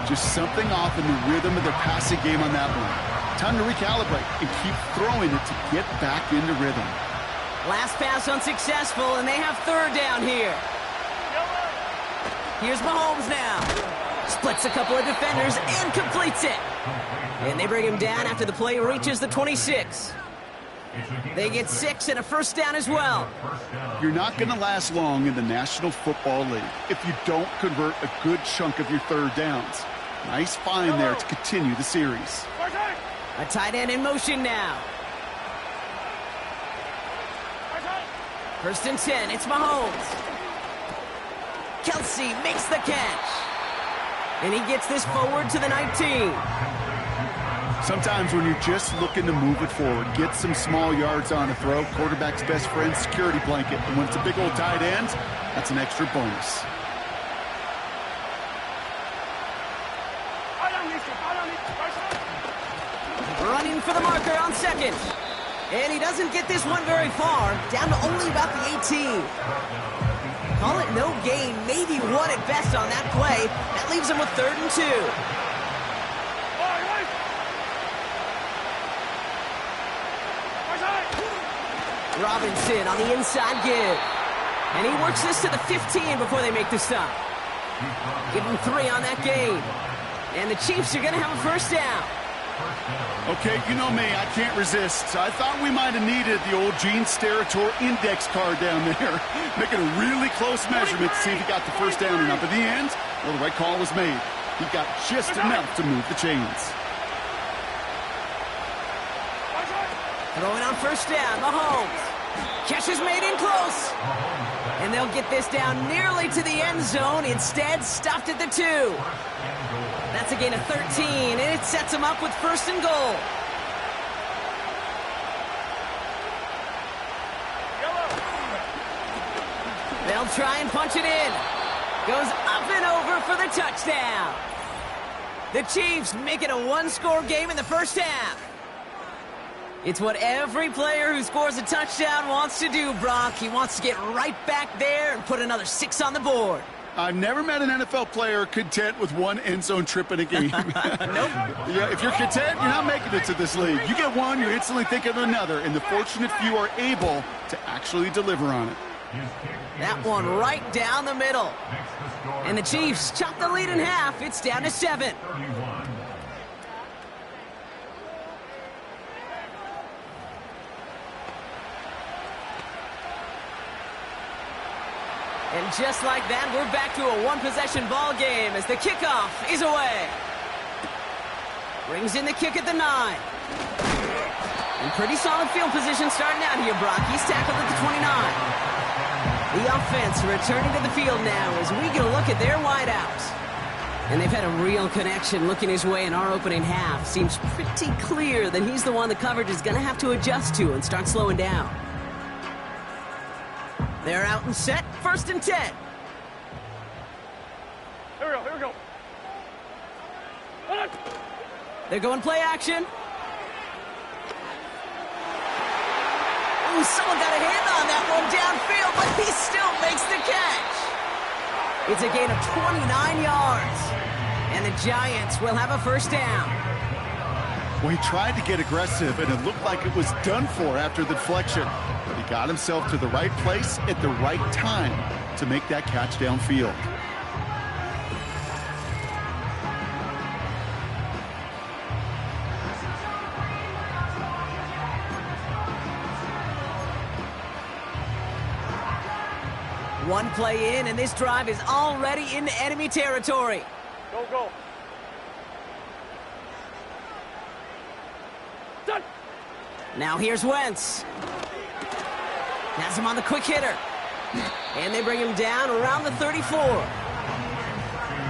Just something off in the rhythm of their passing game on that one. Time to recalibrate and keep throwing it to get back into rhythm. Last pass unsuccessful, and they have 3rd down here. Here's Mahomes now. Splits a couple of defenders and completes it. And they bring him down after the play reaches the 26. They get 6 and a 1st down as well. You're not going to last long in the National Football League if you don't convert a good chunk of your 3rd downs. Nice find there to continue the series. A tight end in motion now. 1st and 10, it's Mahomes. Kelsey makes the catch. And he gets this forward to the 19. Sometimes when you're just looking to move it forward, get some small yards on a throw, quarterback's best friend, security blanket. And when it's a big old tight end, that's an extra bonus. Running for the marker on 2nd. And he doesn't get this one very far, down to only about the 18. Call it no gain, maybe 1 at best on that play. That leaves him with 3rd and 2. Robinson on the inside give. And he works this to the 15 before they make the stop. Give him 3 on that game. And the Chiefs are going to have a 1st down. Okay, you know me, I can't resist. I thought we might have needed the old Gene Steratore index card down there. Making a really close measurement to see if he got the first down or not. But in the end, well, the right call was made. He got just enough to move the chains. Throwing on first down, Mahomes. Catch is made in close. And they'll get this down nearly to the end zone. Instead, stopped at the 2. That's a gain of 13, and it sets them up with first and goal. They'll try and punch it in. Goes up and over for the touchdown. The Chiefs make it a one-score game in the first half. It's what every player who scores a touchdown wants to do, Brock. He wants to get right back there and put another 6 on the board. I've never met an NFL player content with one end zone trip in a game. Nope. Yeah, if you're content, you're not making it to this league. You get one, you're instantly thinking of another, and the fortunate few are able to actually deliver on it. That one right down the middle. And the Chiefs chop the lead in half. It's down to 7. And just like that, we're back to a one-possession ball game as the kickoff is away. Brings in the kick at the 9. In pretty solid field position starting out here, Brock. He's tackled at the 29. The offense returning to the field now as we get a look at their wideouts. And they've had a real connection looking his way in our opening half. Seems pretty clear that he's the one the coverage is going to have to adjust to and start slowing down. They're out and set. First and 10. Here we go, here we go. They're going play action. Ooh, someone got a hand on that one downfield, but he still makes the catch. It's a gain of 29 yards. And the Giants will have a first down. Well, he tried to get aggressive, and it looked like it was done for after the deflection. But he got himself to the right place at the right time to make that catch downfield. One play in, and this drive is already into enemy territory. Go, go. Done. Now here's Wentz. Has him on the quick hitter. And they bring him down around the 34.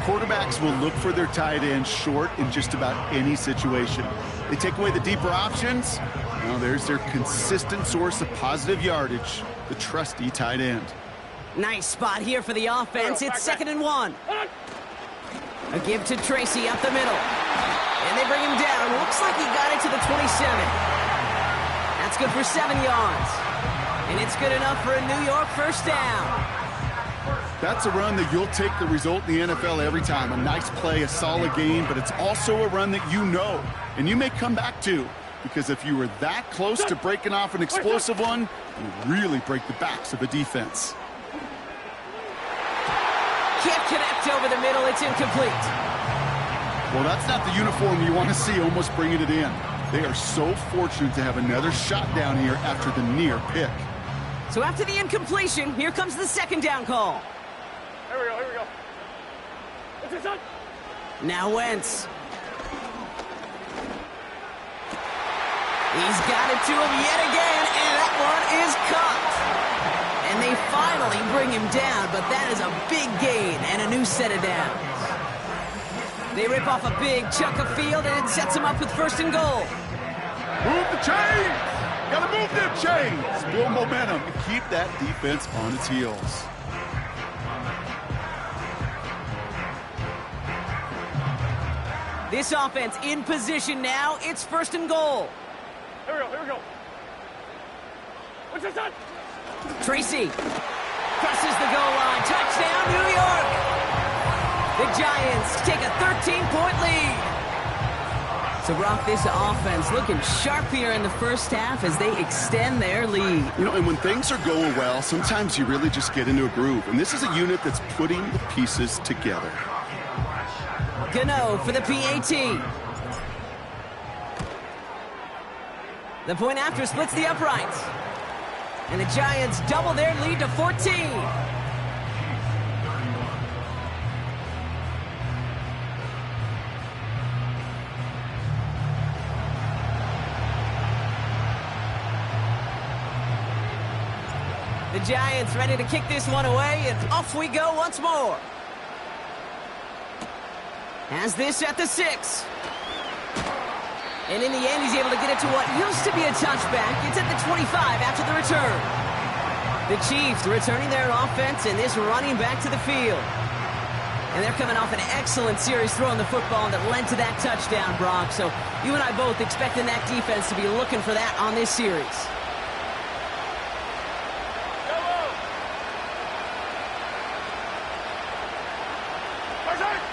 Quarterbacks will look for their tight end short in just about any situation. They take away the deeper options. Now there's their consistent source of positive yardage, the trusty tight end. Nice spot here for the offense. It's 2nd and 1. A give to Tracy up the middle. And they bring him down. Looks like he got it to the 27. That's good for 7 yards. And it's good enough for a New York first down. That's a run that you'll take the result in the NFL every time. A nice play, a solid game, but it's also a run that you know and you may come back to, because if you were that close to breaking off an explosive one, you really break the backs of a defense. Can't connect over the middle. It's incomplete. Well, that's not the uniform you want to see almost bringing it in. They are so fortunate to have another shot down here after the near pick. So after the incompletion, here comes the 2nd down call. Here we go, here we go. It's his son. Now Wentz. He's got it to him yet again, and that one is caught. And they finally bring him down, but that is a big gain and a new set of downs. They rip off a big chunk of field, and it sets them up with first and goal. Move the chains! Gotta move them chains! Build momentum and keep that defense on its heels. This offense in position now. It's first and goal. Here we go, here we go. What's his son? Tracy crosses the goal line. Touchdown, New York! The Giants take a 13-point lead. So, Brock, this offense looking sharp here in the first half as they extend their lead. You know, and when things are going well, sometimes you really just get into a groove. And this is a unit that's putting the pieces together. Gano for the PAT. The point after splits the uprights. And the Giants double their lead to 14. The Giants ready to kick this one away, and off we go once more. Has this at the 6. And in the end, he's able to get it to what used to be a touchback. It's at the 25 after the return. The Chiefs returning their offense and this running back to the field. And they're coming off an excellent series throwing the football that led to that touchdown, Brock. So you and I both expecting that defense to be looking for that on this series.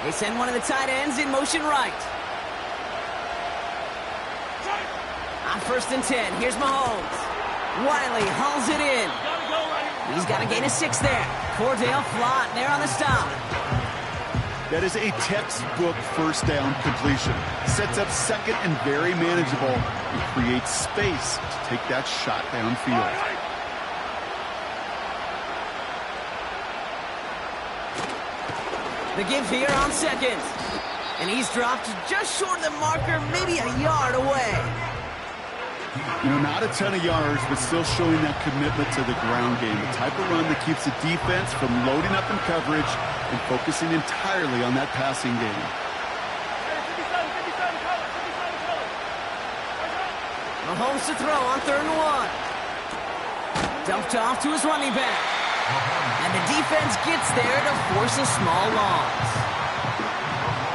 They send one of the tight ends in motion right. On 1st and 10, here's Mahomes. Wiley hauls it in. He's got to gain a 6 there. Cordell Flott there on the stop. That is a textbook first down completion. Sets up second and very manageable and creates space to take that shot downfield. The give here on 2nd. And he's dropped just short of the marker, maybe a yard away. You know, not a ton of yards, but still showing that commitment to the ground game. The type of run that keeps the defense from loading up in coverage and focusing entirely on that passing game. Mahomes to throw on 3rd and 1. Dumped off to his running back. And the defense gets there to force a small loss.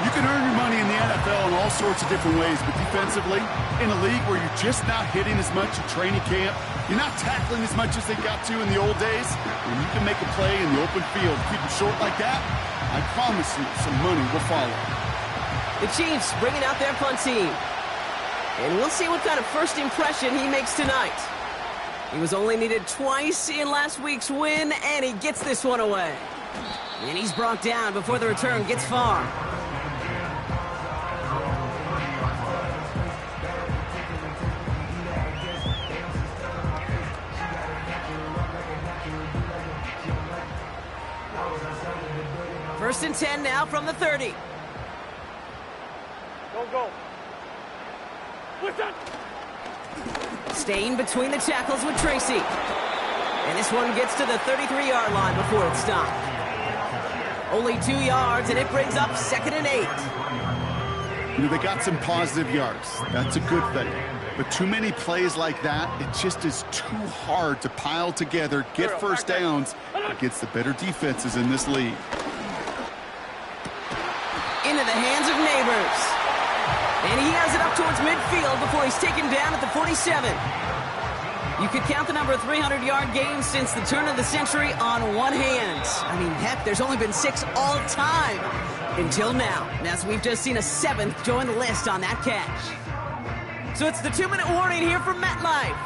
You can earn your money in the NFL in all sorts of different ways, but defensively, in a league where you're just not hitting as much at training camp, you're not tackling as much as they got to in the old days, when you can make a play in the open field, keep them short like that, I promise you some money will follow. The Chiefs bringing out their punt team. And we'll see what kind of first impression he makes tonight. He was only needed twice in last week's win, and he gets this one away. And he's brought down before the return gets far. First and 10 now from the 30. Go. Listen. Staying between the tackles with Tracy. And this one gets to the 33-yard line before it's stopped. Only 2 yards, and it brings up 2nd and 8. You know, they got some positive yards. That's a good thing. But too many plays like that, it just is too hard to pile together, get first downs against the better defenses in this league. Into the hands of Neighbors. And he has it up towards midfield before he's taken down at the 47. You could count the number of 300-yard games since the turn of the century on one hand. I mean, heck, there's only been 6 all time until now. As we've just seen a 7th join the list on that catch. So it's the 2-minute warning here from MetLife.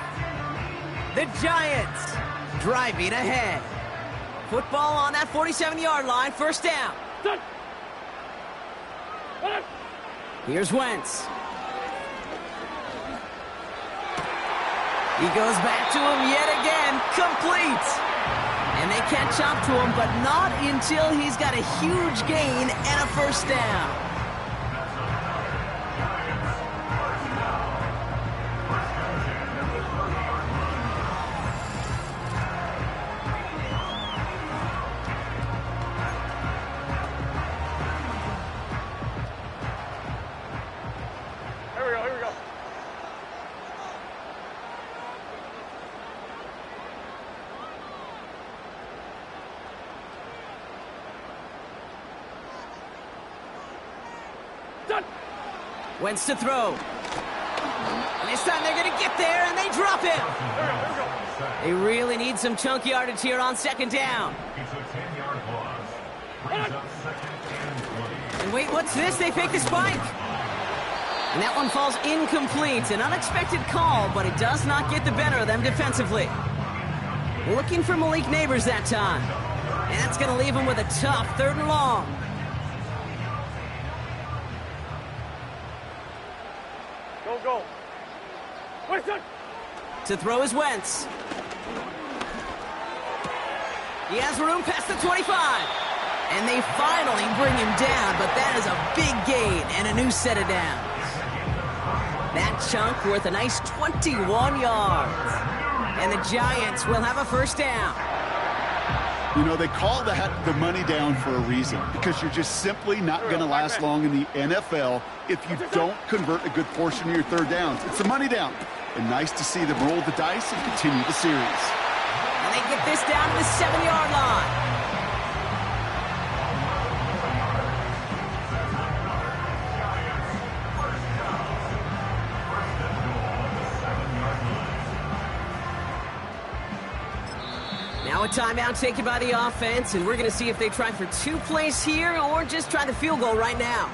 The Giants driving ahead. Football on that 47-yard line, first down. Here's Wentz. He goes back to him yet again, complete. And they catch up to him, but not until he's got a huge gain and a first down. Here we go. Done. Wentz to throw. And this time they're going to get there, and they drop him. Here we go. They really need some chunk yardage here on 2nd down. It's a 10-yard loss. Brings up 2nd and 20. And wait, what's this? They fake the spike. And that one falls incomplete. An unexpected call, but it does not get the better of them defensively. Looking for Malik Neighbors that time. And that's going to leave him with a tough 3rd and long. Go. Listen. To throw is Wentz. He has room past the 25. And they finally bring him down, but that is a big gain and a new set of downs. That chunk worth a nice 21 yards. And the Giants will have a first down. You know, they call that the money down for a reason, because you're just simply not going to last long in the NFL if you don't convert a good portion of your third downs. It's a money down. And nice to see them roll the dice and continue the series. And they get this down to the 7-yard line. Now a timeout taken by the offense, and we're going to see if they try for 2 plays here or just try the field goal right now.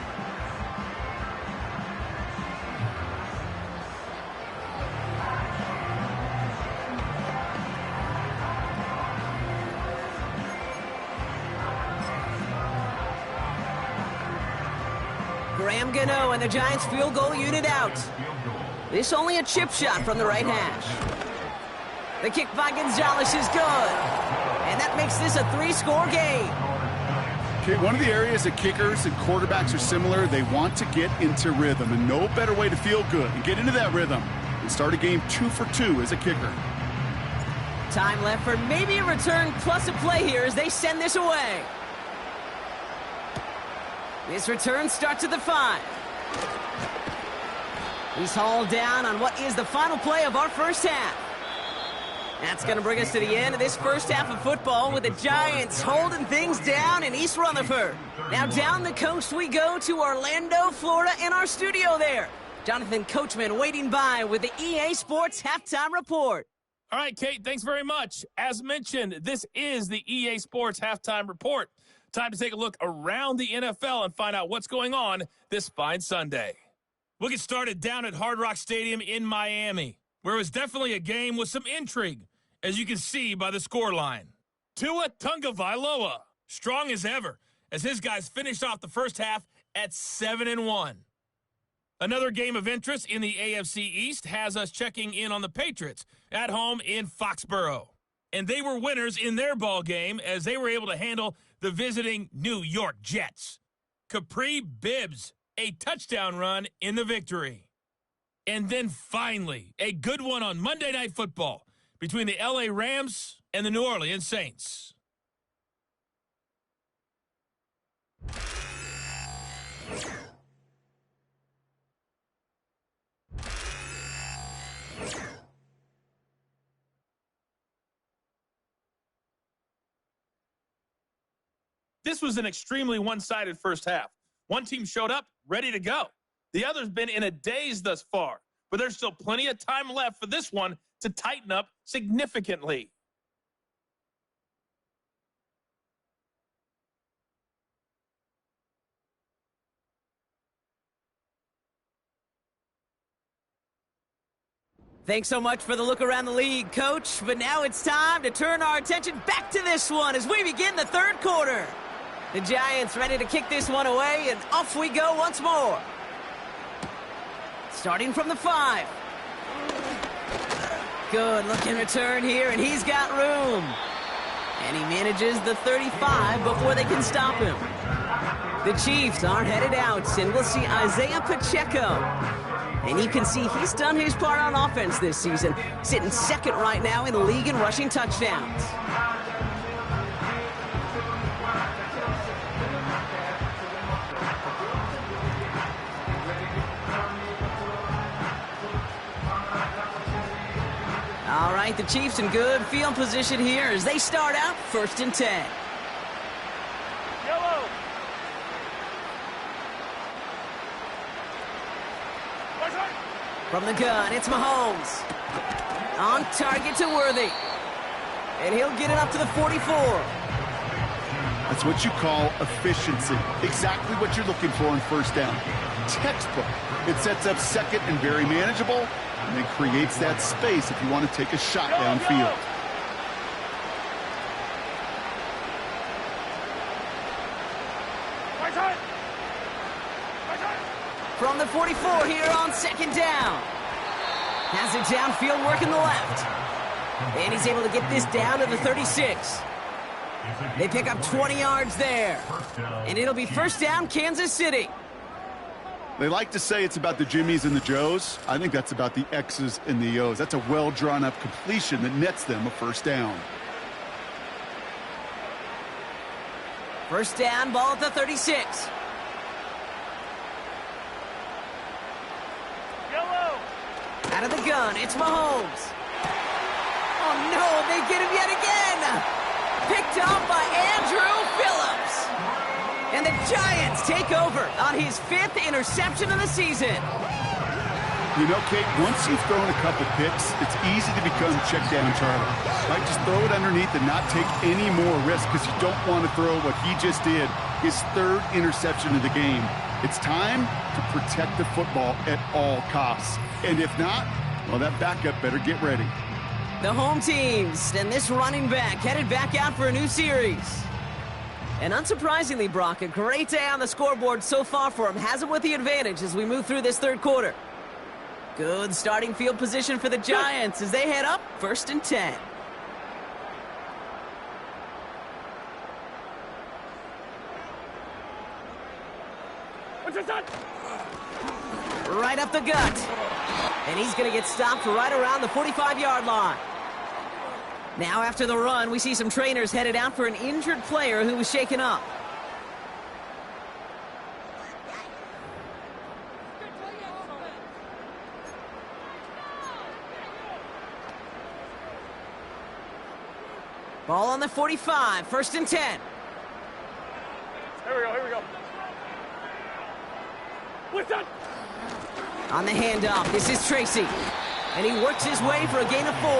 Graham Gano and the Giants field goal unit out. This only a chip shot from the right hash. The kick by Gonzalez is good. And that makes this a 3-score game. Okay, one of the areas that kickers and quarterbacks are similar, they want to get into rhythm. And no better way to feel good and get into that rhythm and start a game 2 for 2 as a kicker. Time left for maybe a return plus a play here as they send this away. This return starts at the 5. He's hauled down on what is the final play of our first half. That's going to bring us to the end of this first half of football with the Giants holding things down in East Rutherford. Now down the coast we go to Orlando, Florida, in our studio there. Jonathan Coachman waiting by with the EA Sports Halftime Report. All right, Kate, thanks very much. As mentioned, this is the EA Sports Halftime Report. Time to take a look around the NFL and find out what's going on this fine Sunday. We'll get started down at Hard Rock Stadium in Miami, where it was definitely a game with some intrigue, as you can see by the scoreline. Tua Tagovailoa, strong as ever, as his guys finished off the first half at 7-1. Another game of interest in the AFC East has us checking in on the Patriots at home in Foxborough. And they were winners in their ball game as they were able to handle the visiting New York Jets. Capri Bibbs, a touchdown run in the victory. And then finally, a good one on Monday Night Football between the LA Rams and the New Orleans Saints. This was an extremely one-sided first half. One team showed up ready to go. The other's been in a daze thus far, but there's still plenty of time left for this one to tighten up significantly. Thanks so much for the look around the league, Coach. But now it's time to turn our attention back to this one as we begin the third quarter. The Giants ready to kick this one away, and off we go once more. Starting from the 5. Good looking return here, and he's got room. And he manages the 35 before they can stop him. The Chiefs are headed out, and we'll see Isaiah Pacheco. And you can see he's done his part on offense this season, sitting second right now in the league in rushing touchdowns. All right, the Chiefs in good field position here as they start out 1st and 10. Yellow. From the gun, it's Mahomes. On target to Worthy. And he'll get it up to the 44. That's what you call efficiency. Exactly what you're looking for on first down. Textbook. It sets up second and very manageable, and it creates that space if you want to take a shot downfield. From the 44 here on 2nd down. Has it downfield, working the left. And he's able to get this down to the 36. They pick up 20 yards there. And it'll be first down, Kansas City. They like to say it's about the Jimmies and the Joes. I think that's about the X's and the O's. That's a well-drawn-up completion that nets them a first down. First down, ball at the 36. Yellow. Out of the gun, it's Mahomes. Oh no, they get him yet again. Picked off by Andrew Phillips. And the Giants take over on his 5th interception of the season. You know, Kate, once you've thrown a couple picks, it's easy to become check down Charlie. Like, just throw it underneath and not take any more risk because you don't want to throw what he just did, his 3rd interception of the game. It's time to protect the football at all costs. And if not, well, that backup better get ready. The home teams and this running back headed back out for a new series. And unsurprisingly, Brock, a great day on the scoreboard so far for him. Has him with the advantage as we move through this 3rd quarter. Good starting field position for the Giants as they head up 1st and 10. What's this on? Right up the gut. And he's going to get stopped right around the 45-yard line. Now after the run, we see some trainers headed out for an injured player who was shaken up. Ball on the 45, 1st and 10. Here we go. What's that? On the handoff, this is Tracy. And he works his way for a gain of 4.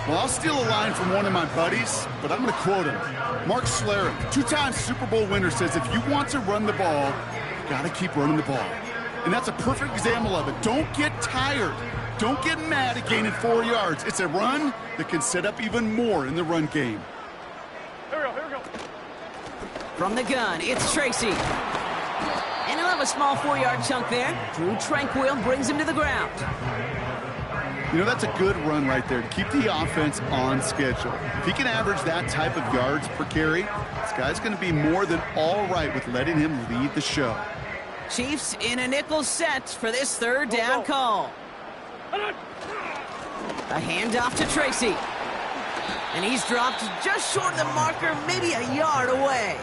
Well, I'll steal a line from one of my buddies, but I'm going to quote him. Mark Schlereth, 2-time Super Bowl winner, says if you want to run the ball, you got to keep running the ball. And that's a perfect example of it. Don't get tired. Don't get mad at gaining 4 yards. It's a run that can set up even more in the run game. Here we go. From the gun, it's Tracy. And he'll have a small 4-yard chunk there. Drew Tranquil brings him to the ground. You know, that's a good run right there to keep the offense on schedule. If he can average that type of yards per carry, this guy's going to be more than all right with letting him lead the show. Chiefs in a nickel set for this 3rd down call. A handoff to Tracy. And he's dropped just short of the marker, maybe a yard away.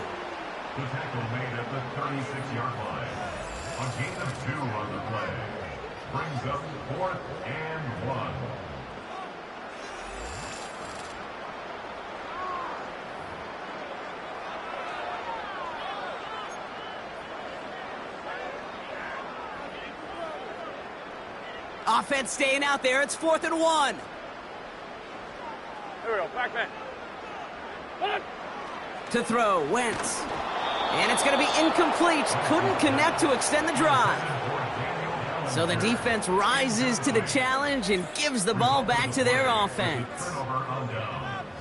The tackle made at the 36-yard line. A gain of 2 on the play. Brings up 4th and 1. Offense staying out there. It's 4th and 1. Here we go. Back man. To throw, Wentz. And it's going to be incomplete. Couldn't connect to extend the drive. So the defense rises to the challenge and gives the ball back to their offense.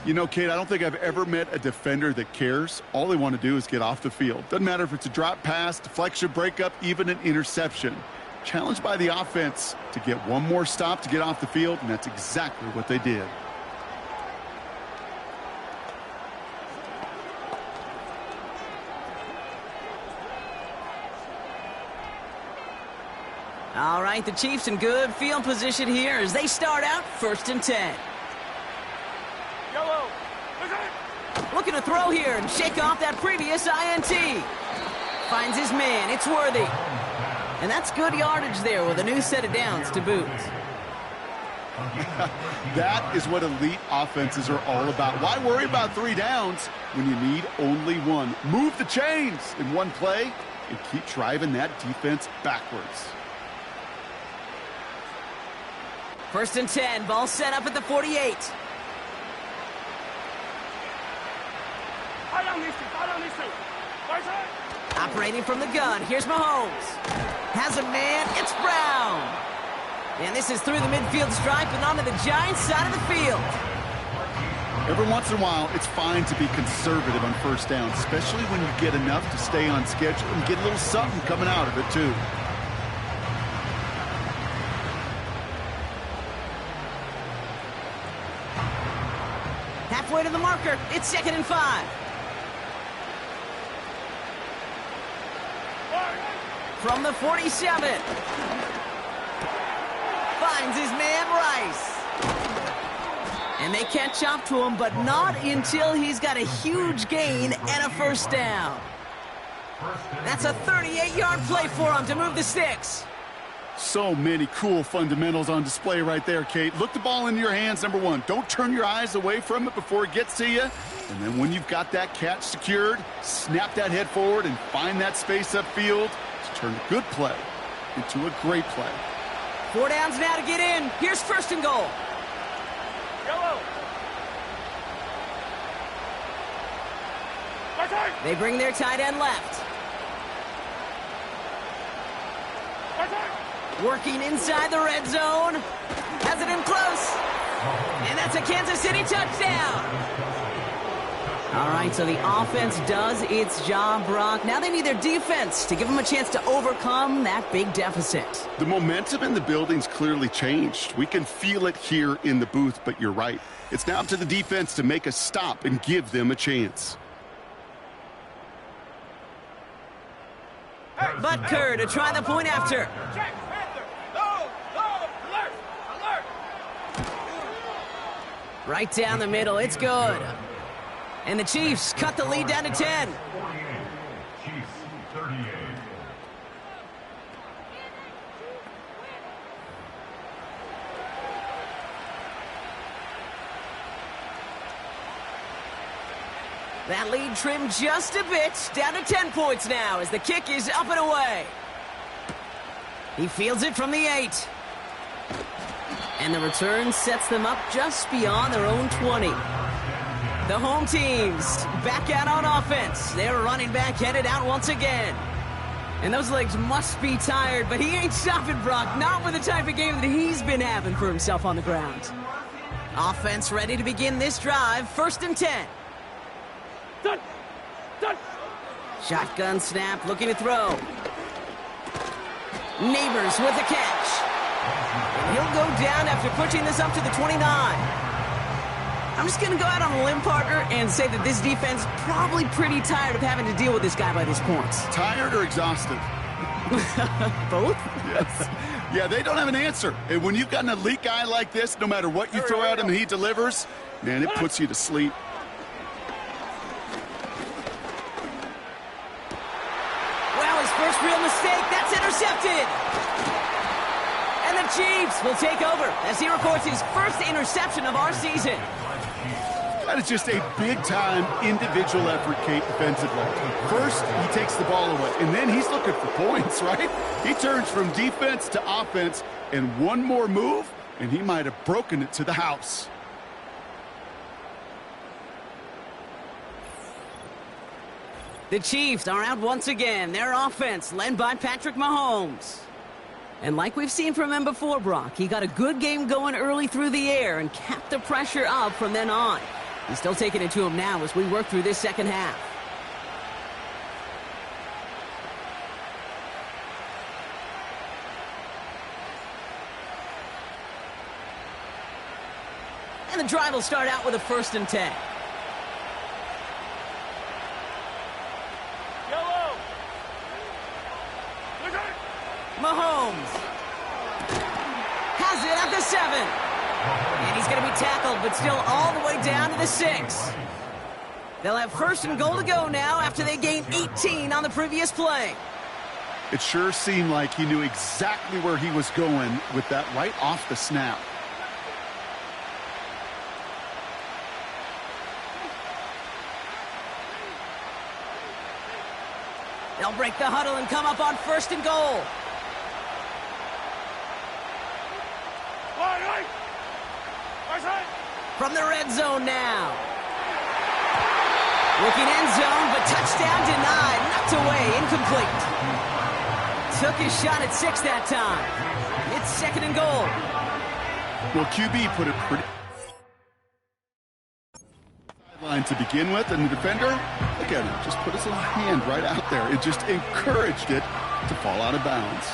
You know, Kate, I don't think I've ever met a defender that cares. All they want to do is get off the field. Doesn't matter if it's a drop pass, deflection, breakup, even an interception. Challenged by the offense to get one more stop to get off the field, and that's exactly what they did. All right, the Chiefs in good field position here as they start out 1st and 10. Yellow. Looking to throw here and shake off that previous INT. Finds his man. It's Worthy. And that's good yardage there with a new set of downs to boot. That is what elite offenses are all about. Why worry about 3 downs when you need only 1? Move the chains in one play and keep driving that defense backwards. 1st and 10. Ball set up at the 48. Operating from the gun. Here's Mahomes. Has a man. It's Brown. And this is through the midfield stripe and onto the Giants side of the field. Every once in a while, it's fine to be conservative on 1st down, especially when you get enough to stay on schedule and get a little something coming out of it, too. Halfway to the marker. It's 2nd and 5. From the 47. Finds his man Rice. And they catch up to him, but not until he's got a huge gain and a first down. That's a 38-yard play for him to move the sticks. So many cool fundamentals on display right there, Kate. Look the ball into your hands, number one. Don't turn your eyes away from it before it gets to you. And then when you've got that catch secured, snap that head forward and find that space upfield to turn a good play into a great play. 4 downs now to get in. Here's 1st and goal. Yellow. They bring their tight end left. Working inside the red zone. Has it in close. And that's a Kansas City touchdown. All right, so the offense does its job, Brock. Now they need their defense to give them a chance to overcome that big deficit. The momentum in the building's clearly changed. We can feel it here in the booth, but you're right. It's now up to the defense to make a stop and give them a chance. Butker to try the point after. Right down the middle. It's good. And the Chiefs cut the lead down to 10. 48. Chiefs 38. That lead trimmed just a bit. Down to 10 points now as the kick is up and away. He fields it from the 8. And the return sets them up just beyond their own 20. The home teams back out on offense. Their running back headed out once again. And those legs must be tired, but he ain't stopping, Brock. Not with the type of game that he's been having for himself on the ground. Offense ready to begin this drive. 1st and 10. Done. Shotgun snap, looking to throw. Neighbors with a catch. And he'll go down after pushing this up to the 29. I'm just going to go out on a limb, Parker, and say that this defense probably pretty tired of having to deal with this guy by this point. Tired or exhausted? Both? Yes. Yeah, they don't have an answer. And when you've got an elite guy like this, no matter what you throw at him and he delivers, man, it puts you to sleep. Wow, his first real mistake. That's intercepted. And the Chiefs will take over as he records his first interception of our season. That is just a big-time individual effort, Kate, defensively. First, he takes the ball away, and then he's looking for points, right? He turns from defense to offense, and one more move, and he might have broken it to the house. The Chiefs are out once again. Their offense led by Patrick Mahomes. And like we've seen from him before, Brock, he got a good game going early through the air and kept the pressure up from then on. He's still taking it to him now as we work through this second half. And the drive will start out with a 1st and 10. Yellow. Mahomes has it at the 7. And he's going to be tackled, but still all the way down to the 6. They'll have 1st and goal to go now after they gained 18 on the previous play. It sure seemed like he knew exactly where he was going with that right off the snap. They'll break the huddle and come up on 1st and goal. From the red zone now. Looking end zone, but touchdown denied. Knocked away, incomplete. Took his shot at 6 that time. It's 2nd and goal. Well, QB put it pretty line to begin with, and the defender, look at him, just put his little hand right out there. It just encouraged it to fall out of bounds.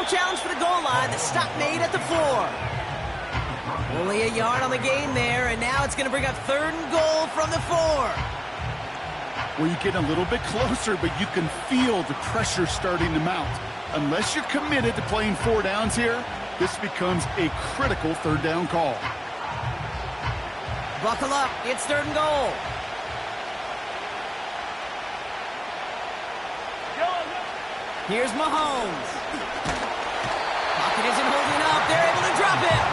strong challenge for the goal line. The stop made at the 4. Only a yard on the gain there, and now it's going to bring up 3rd and goal from the 4. Well, you get a little bit closer, but you can feel the pressure starting to mount. Unless you're committed to playing 4 downs here, this becomes a critical 3rd down call. Buckle up, it's 3rd and goal. Here's Mahomes. Pocket isn't holding up. They're able to drop it.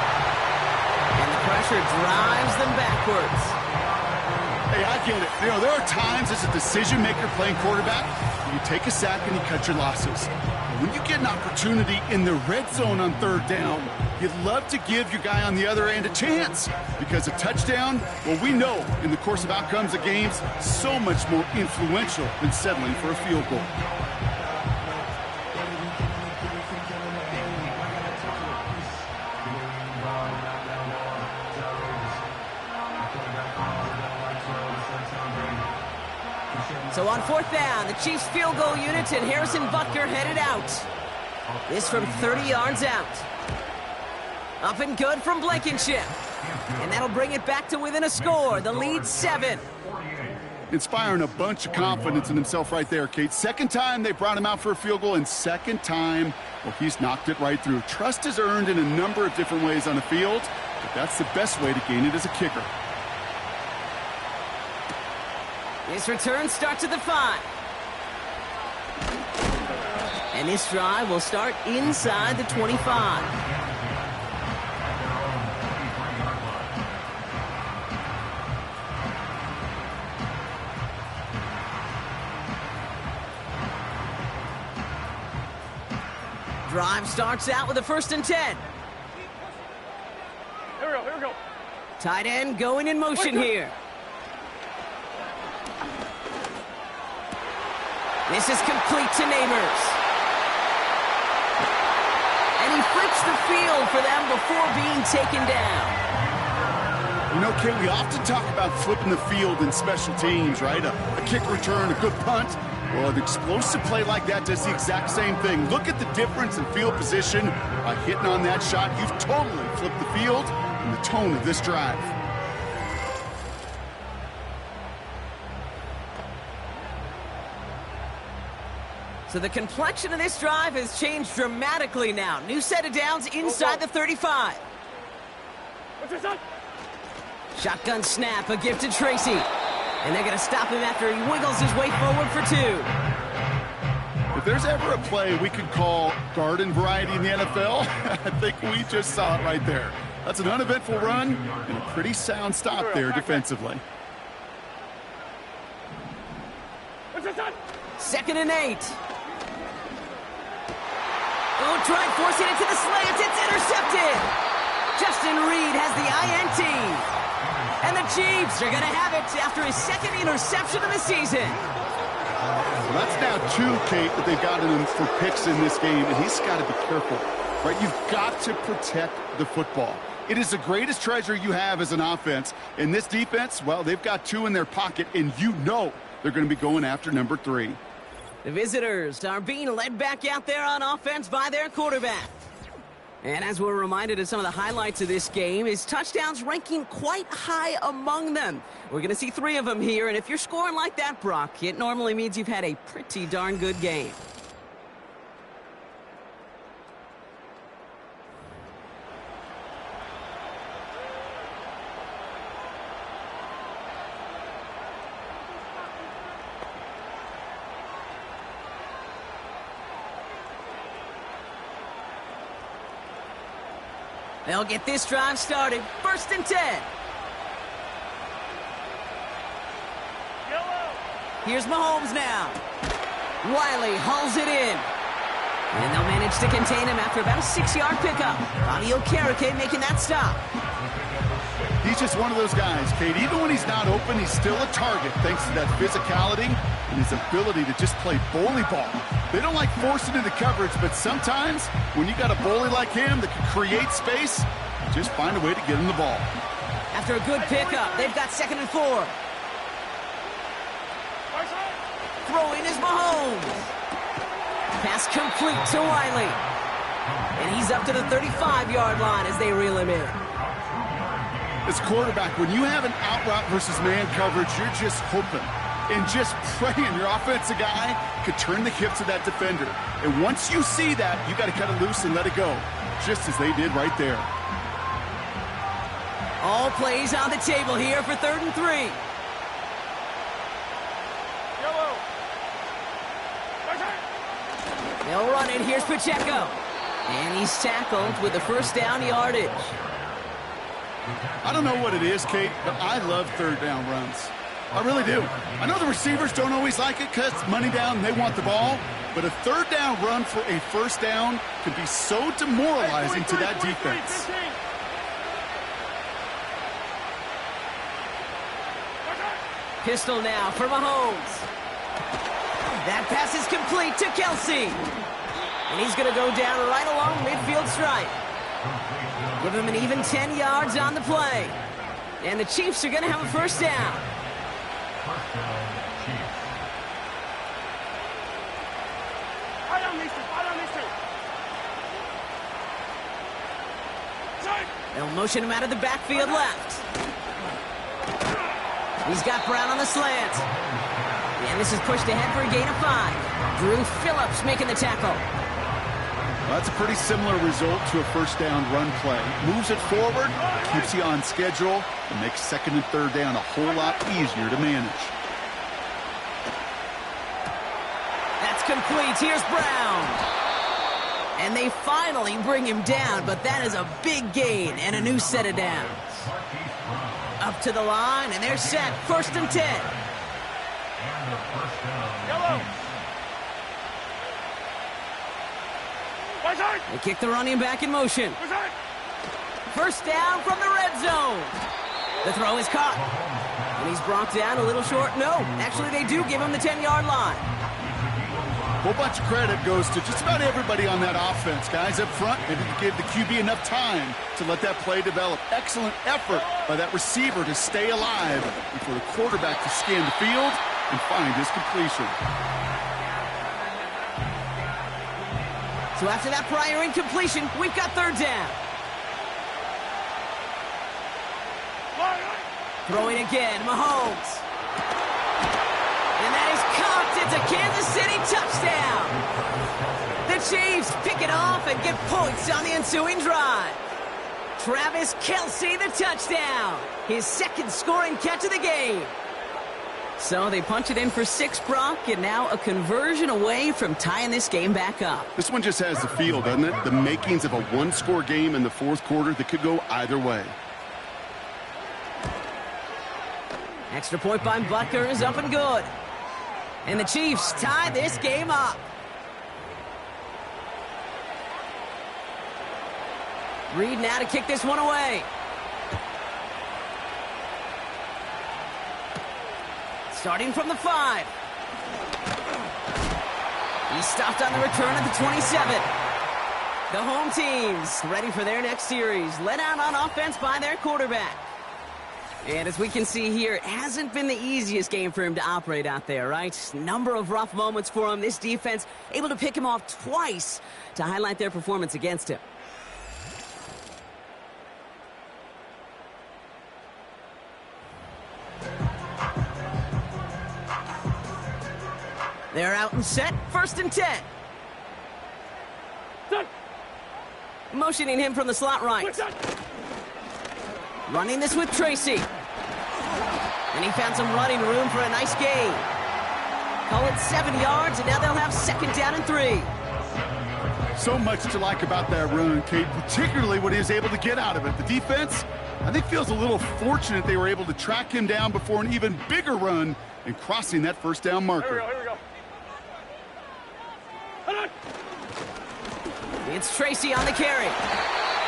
And the pressure drives them backwards. Hey, I get it. You know, there are times as a decision maker playing quarterback, you take a sack and you cut your losses. When you get an opportunity in the red zone on 3rd down, you'd love to give your guy on the other end a chance, because a touchdown, well, we know in the course of outcomes of games, so much more influential than settling for a field goal. So on 4th down, the Chiefs field goal unit and Harrison Butker headed out. This from 30 yards out. Up and good from Blankenship. And that'll bring it back to within a score. The lead 7. Inspiring a bunch of confidence in himself right there, Kate. 2nd time they brought him out for a field goal, and 2nd time, well, he's knocked it right through. Trust is earned in a number of different ways on the field, but that's the best way to gain it as a kicker. This return starts at the 5. And this drive will start inside the 25. Drive starts out with a 1st and 10. Here we go. Tight end going in motion here. This is complete to Neighbors. And he flips the field for them before being taken down. You know, Kate, we often talk about flipping the field in special teams, right? A kick return, a good punt. Well, an explosive play like that does the exact same thing. Look at the difference in field position by hitting on that shot. You've totally flipped the field and the tone of this drive. So the complexion of this drive has changed dramatically now. New set of downs inside the 35. What's this on? Shotgun snap, a gift to Tracy. And they're going to stop him after he wiggles his way forward for 2. If there's ever a play we could call garden variety in the NFL, I think we just saw it right there. That's an uneventful run and a pretty sound stop there defensively. What's this on? 2nd and 8. Oh, tried forcing it to the slants. It's intercepted. Justin Reed has the INT. And the Chiefs are going to have it after his 2nd interception of the season. Well, that's now 2, Kate, that they've gotten him for picks in this game, and he's got to be careful, right? You've got to protect the football. It is the greatest treasure you have as an offense. And this defense, well, they've got 2 in their pocket, and you know they're going to be going after number 3. The visitors are being led back out there on offense by their quarterback. And as we're reminded of some of the highlights of this game, his touchdowns ranking quite high among them. We're going to see 3 of them here, and if you're scoring like that, Brock, it normally means you've had a pretty darn good game. They'll get this drive started. 1st and 10. Yellow. Here's Mahomes now. Wiley hauls it in. And they'll manage to contain him after about a 6-yard pickup. Bobby Okereke making that stop. He's just one of those guys, Kate. Even when he's not open, he's still a target thanks to that physicality and his ability to just play bully ball. They don't like forcing into coverage, but sometimes when you got a bully like him that can create space, just find a way to get him the ball. After a good pickup, they've got 2nd and 4. Throwing is Mahomes. Pass complete to Wiley. And he's up to the 35-yard line as they reel him in. As quarterback, when you have an out route versus man coverage, you're just hoping and just praying your offensive guy could turn the hips of that defender. And once you see that, you got to cut it loose and let it go, just as they did right there. All plays on the table here for 3rd and 3. Yellow. They'll run it. Here's Pacheco. And he's tackled with the first down yardage. I don't know what it is, Kate, but I love 3rd down runs. I really do. I know the receivers don't always like it because money down, they want the ball. But a 3rd down run for a first down can be so demoralizing to that defense. Pistol now for Mahomes. That pass is complete to Kelsey. And he's going to go down right along midfield stripe. Give him an even 10 yards on the play. And the Chiefs are going to have a first down. They'll motion him out of the backfield left. He's got Brown on the slant. And this is pushed ahead for a gain of 5. Drew Phillips making the tackle. Well, that's a pretty similar result to a first down run play. Moves it forward, keeps you on schedule, and makes 2nd and 3rd down a whole lot easier to manage. That's complete. Here's Brown. And they finally bring him down, but that is a big gain and a new set of downs. Up to the line, and they're set. 1st and 10. Yellow. They kick the running back in motion. First down from the red zone. The throw is caught. And he's brought down a little short. No, actually they do give him the 10-yard line. A whole bunch of credit goes to just about everybody on that offense. Guys up front, maybe give the QB enough time to let that play develop. Excellent effort by that receiver to stay alive before the quarterback to scan the field and find his completion. So after that prior incompletion, we've got 3rd down. Throwing again, Mahomes. And that is caught. It's a Kansas City touchdown. The Chiefs pick it off and get points on the ensuing drive. Travis Kelsey, the touchdown. His 2nd scoring catch of the game. So they punch it in for 6, Brock, and now a conversion away from tying this game back up. This one just has the feel, doesn't it? The makings of a one-score game in the 4th quarter that could go either way. Extra point by Butker is up and good. And the Chiefs tie this game up. Reed now to kick this one away. Starting from the 5. He's stopped on the return at the 27. The home teams ready for their next series. Led out on offense by their quarterback. And as we can see here, it hasn't been the easiest game for him to operate out there, right? Number of rough moments for him. This defense able to pick him off twice to highlight their performance against him. They're out and set. 1st and 10. Motioning him from the slot right. Running this with Tracy. And he found some running room for a nice gain. Call it 7 yards, and now they'll have 2nd down and 3. So much to like about that run, Kate, particularly what he was able to get out of it. The defense, I think, feels a little fortunate they were able to track him down before an even bigger run and crossing that 1st down marker. Here we go. It's Tracy on the carry.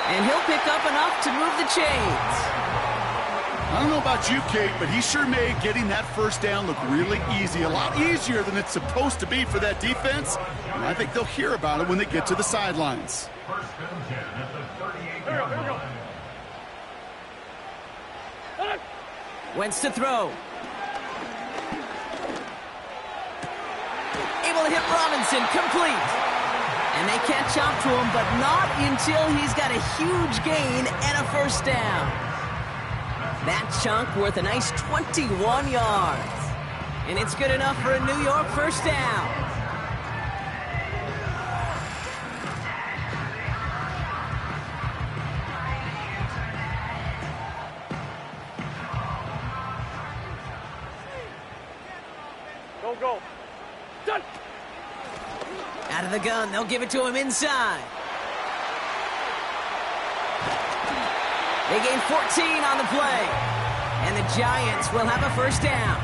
And he'll pick up enough to move the chains. I don't know about you, Kate, but he sure made getting that 1st down look really easy. A lot easier than it's supposed to be for that defense. And I think they'll hear about it when they get to the sidelines. 1st and 10 at the 38-yard line. Wentz to throw. Able to hit Robinson, complete. And they catch up to him, but not until he's got a huge gain and a first down. That chunk worth a nice 21 yards. And it's good enough for a New York first down. Go. Done. Out of the gun, they'll give it to him inside. They gain 14 on the play. And the Giants will have a first down.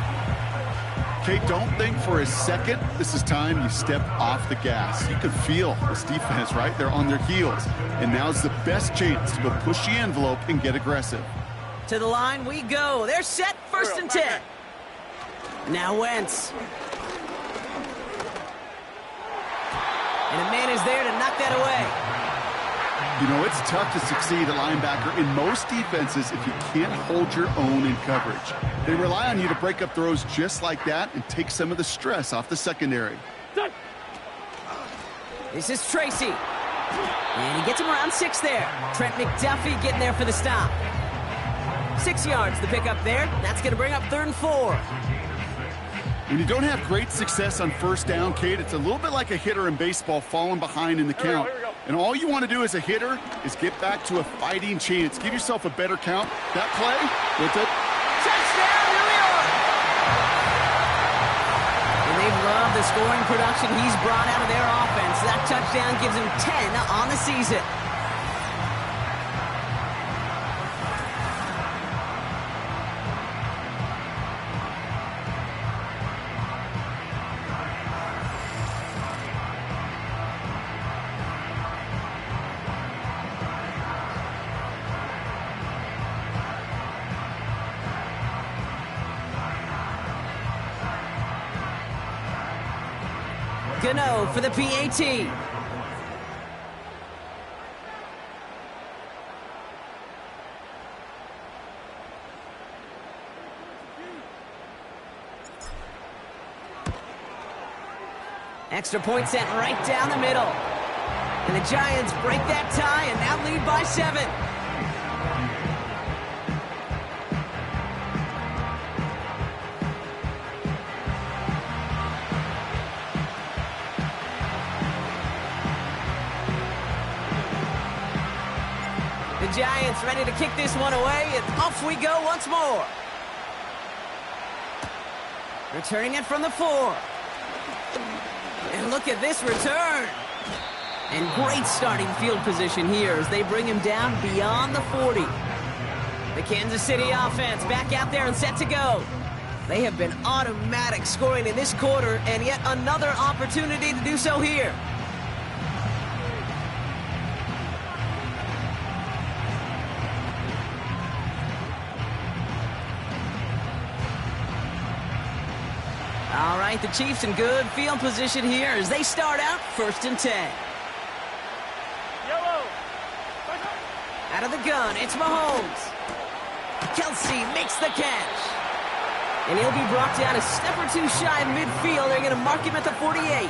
Kate, don't think for a second this is time you step off the gas. You can feel this defense, right? They're on their heels. And now's the best chance to go push the envelope and get aggressive. To the line we go. They're set, first and 10. Now Wentz. And a man is there to knock that away. You know, it's tough to succeed at linebacker in most defenses if you can't hold your own in coverage. They rely on you to break up throws just like that and take some of the stress off the secondary. Done. This is Tracy. And he gets him around 6 there. Trent McDuffie getting there for the stop. 6 yards the pickup there. That's going to bring up 3rd and 4. When you don't have great success on first down, Kate, it's a little bit like a hitter in baseball falling behind in the count. Here we go. And all you want to do as a hitter is get back to a fighting chance. Give yourself a better count. That play, with it. Touchdown, New York! And they've loved the scoring production he's brought out of their offense. That touchdown gives him 10 on the season. Gano for the PAT. Extra point sent right down the middle. And the Giants break that tie and now lead by 7. The Giants ready to kick this one away, and off we go once more. Returning it from the 4. And look at this return. And great starting field position here as they bring him down beyond the 40. The Kansas City offense back out there and set to go. They have been automatic scoring in this quarter, and yet another opportunity to do so here. All right, the Chiefs in good field position here as they start out 1st and 10. Yellow. Out of the gun, it's Mahomes. Kelsey makes the catch. And he'll be brought down a step or two shy of midfield. They're going to mark him at the 48.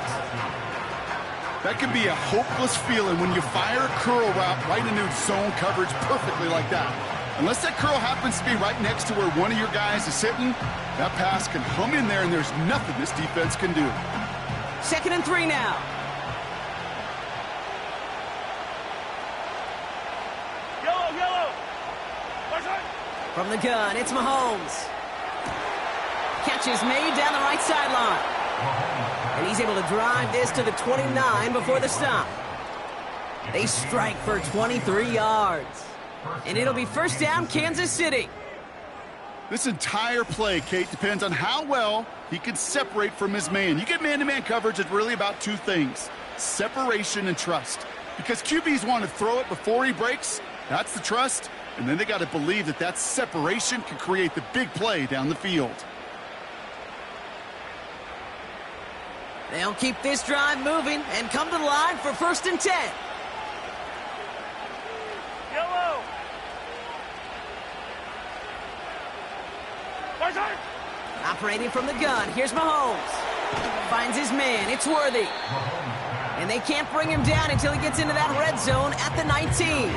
That can be a hopeless feeling when you fire a curl route right into zone coverage perfectly like that. Unless that curl happens to be right next to where one of your guys is sitting, that pass can hum in there and there's nothing this defense can do. 2nd and 3 now. Yellow. From the gun, it's Mahomes. Catch is made down the right sideline. And he's able to drive this to the 29 before the stop. They strike for 23 yards. And it'll be first down, Kansas City. This entire play, Kate, depends on how well he can separate from his man. You get man-to-man coverage, it's really about 2 things: separation and trust. Because QBs want to throw it before he breaks. That's the trust. And then they got to believe that that separation can create the big play down the field. They'll keep this drive moving and come to the line for 1st and 10. Yellow. Operating from the gun, here's Mahomes. Finds his man, it's Worthy. And they can't bring him down until he gets into that red zone at the 19.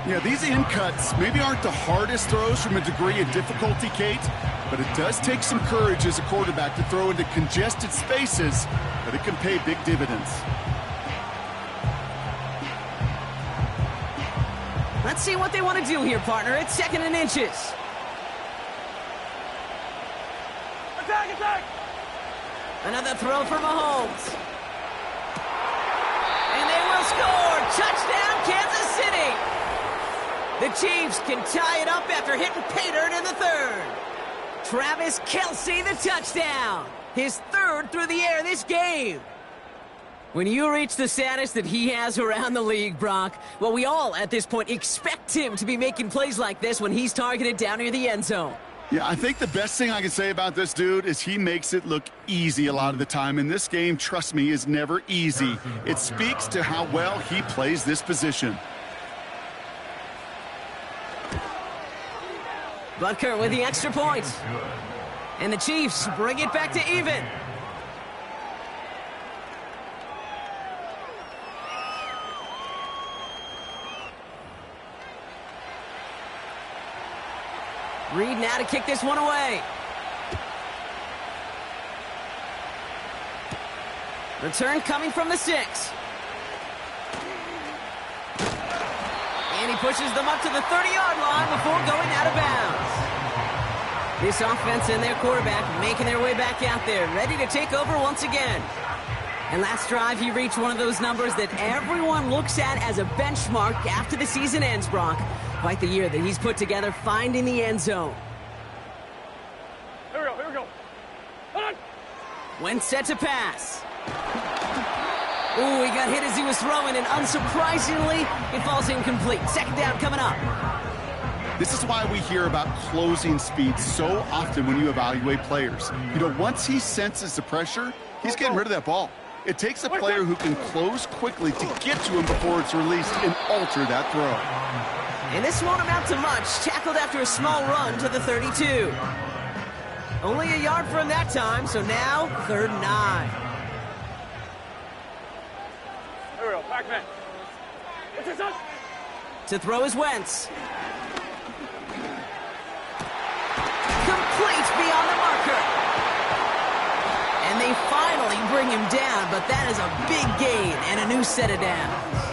Yeah, these in cuts maybe aren't the hardest throws from a degree of difficulty, Kate, but it does take some courage as a quarterback to throw into congested spaces, but it can pay big dividends. Let's see what they want to do here, partner. It's 2nd and inches. Attack, attack! Another throw for Mahomes. And they will score! Touchdown, Kansas City! The Chiefs can tie it up after hitting pay dirt in the 3rd. Travis Kelce, the touchdown. His 3rd through the air this game. When you reach the status that he has around the league, Brock, well, we all at this point expect him to be making plays like this when he's targeted down near the end zone. Yeah, I think the best thing I can say about this dude is he makes it look easy a lot of the time. And this game, trust me, is never easy. It speaks to how well he plays this position. Butker with the extra point. And the Chiefs bring it back to even. Reed now to kick this one away. Return coming from the 6. And he pushes them up to the 30-yard line before going out of bounds. This offense and their quarterback making their way back out there, ready to take over once again. And last drive, he reached one of those numbers that everyone looks at as a benchmark after the season ends, Brock. Quite the year that he's put together finding the end zone. Here we go. Hold on. Wentz set to pass. Ooh, he got hit as he was throwing, and unsurprisingly, it falls incomplete. 2nd down coming up. This is why we hear about closing speed so often when you evaluate players. You know, once he senses the pressure, he's getting rid of that ball. It takes a player who can close quickly to get to him before it's released and alter that throw. And this won't amount to much. Tackled after a small run to the 32. Only a yard from that time, so now 3rd and 9. Here we go, back man. What's this up? To throw is Wentz. Complete beyond the marker. And they finally bring him down, but that is a big gain and a new set of downs.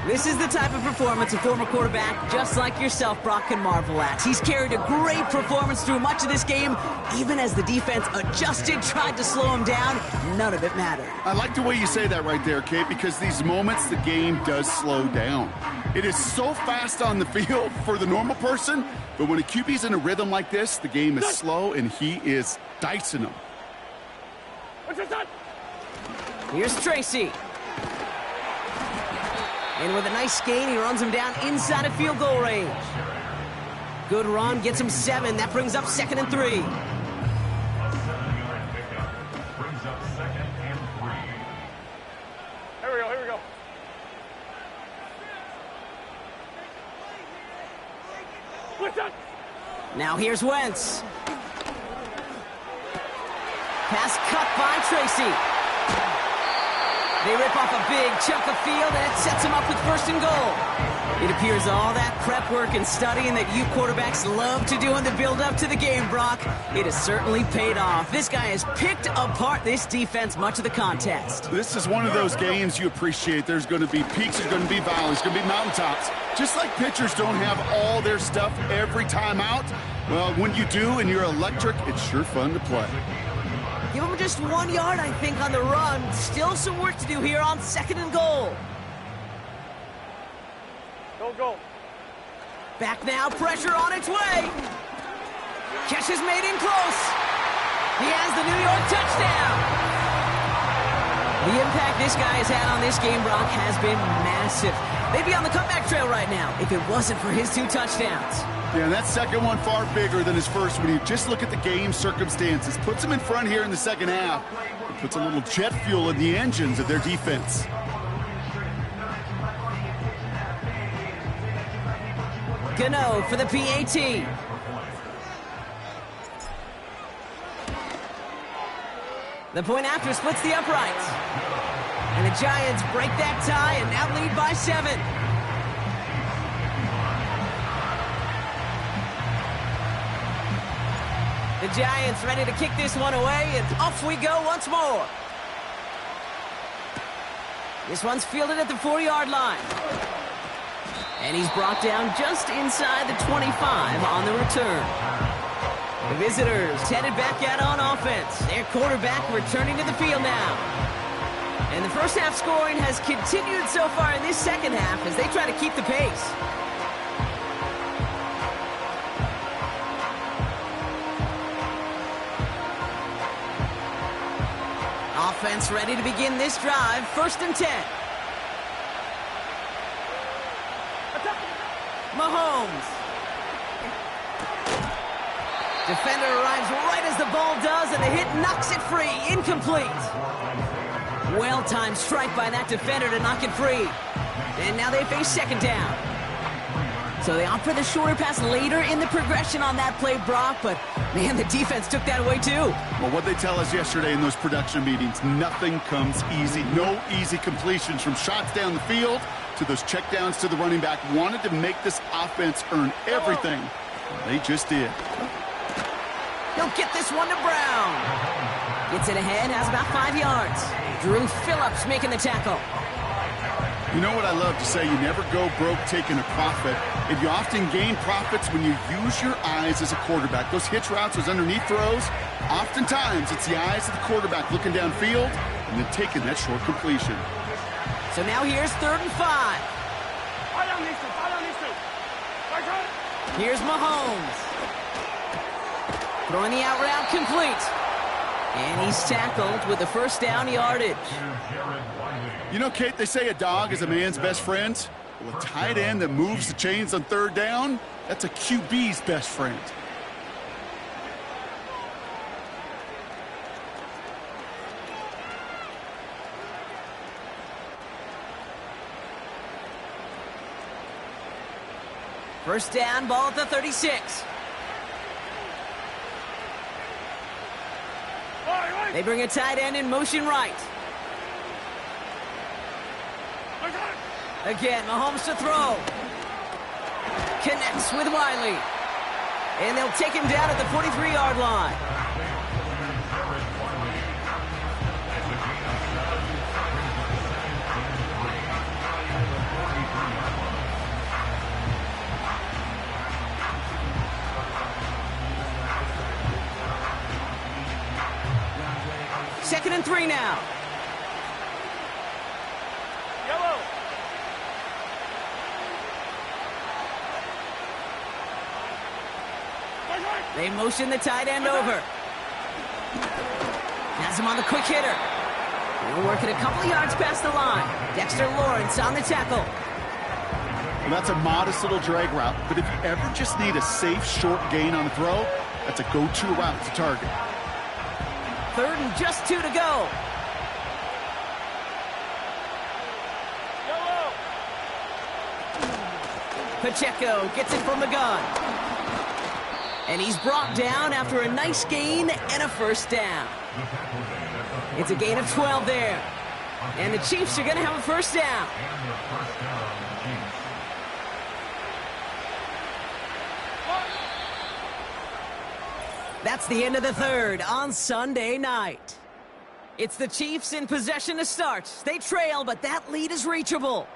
This is the type of performance a former quarterback just like yourself, Brock, can marvel at. He's carried a great performance through much of this game. Even as the defense adjusted, tried to slow him down, none of it mattered. I like the way you say that right there, Kate, because these moments the game does slow down. It is so fast on the field for the normal person, but when a QB's in a rhythm like this, the game is slow and he is dicing them. What's this up? Here's Tracy. And with a nice gain, he runs him down inside of field goal range. Good run, gets him 7. That brings up 2nd and 3. A 7-yard pickup brings up 2nd and 3. Here we go. What's up? Now here's Wentz. Pass cut by Tracy. They rip off a big chunk of field, and it sets him up with 1st and goal. It appears all that prep work and studying that you quarterbacks love to do in the build-up to the game, Brock, it has certainly paid off. This guy has picked apart this defense much of the contest. This is one of those games you appreciate. There's going to be peaks, there's going to be valleys, there's going to be mountaintops. Just like pitchers don't have all their stuff every time out, well, when you do and you're electric, it's sure fun to play. Give him just 1 yard, I think, on the run. Still some work to do here on 2nd and goal. Go. Back now, pressure on its way. Catch is made in close. He has the New York touchdown. The impact this guy has had on this game, Brock, has been massive. They'd be on the comeback trail right now if it wasn't for his 2 touchdowns. Yeah, and that second one far bigger than his first when you just look at the game circumstances. Puts him in front here in the second half. It puts a little jet fuel in the engines of their defense. Gano for the PAT. The point after splits the uprights. And the Giants break that tie and now lead by 7. The Giants ready to kick this one away, and off we go once more. This one's fielded at the 4-yard line. And he's brought down just inside the 25 on the return. The visitors headed back out on offense. Their quarterback returning to the field now. And the first half scoring has continued so far in this second half as they try to keep the pace. Offense ready to begin this drive. 1st and 10. Mahomes. Defender arrives right as the ball does, and the hit knocks it free. Incomplete. Well-timed strike by that defender to knock it free. And now they face 2nd down. So they opt for the shorter pass later in the progression on that play, Brock, but man, the defense took that away too. Well, what they tell us yesterday in those production meetings, nothing comes easy. No easy completions from shots down the field to those checkdowns to the running back. Wanted to make this offense earn everything. They just did. He'll get this one to Brown. Gets it ahead, has about 5 yards. Drew Phillips making the tackle. You know what I love to say? You never go broke taking a profit. And you often gain profits when you use your eyes as a quarterback. Those hitch routes, those underneath throws, oftentimes it's the eyes of the quarterback looking downfield and then taking that short completion. So now here's 3rd and 5. Here's Mahomes. Throwing the out route complete. And he's tackled with the 1st down yardage. You know, Kate, they say a dog is a man's best friend. Well, a tight end that moves the chains on 3rd down, that's a QB's best friend. First down, ball at the 36. They bring a tight end in motion right. Again, Mahomes to throw. Connects with Wiley. And they'll take him down at the 43-yard line. Second and 3 now. Yellow. They motion the tight end over. Has him on the quick hitter. They're working a couple of yards past the line. Dexter Lawrence on the tackle. Well, that's a modest little drag route, but if you ever just need a safe, short gain on the throw, that's a go-to route to target. 3rd and just 2 to go. Yellow. Pacheco gets it from the gun. And he's brought down after a nice gain and a 1st down. It's a gain of 12 there. And the Chiefs are going to have a 1st down. That's the end of the 3rd on Sunday night. It's the Chiefs in possession to start. They trail, but that lead is reachable.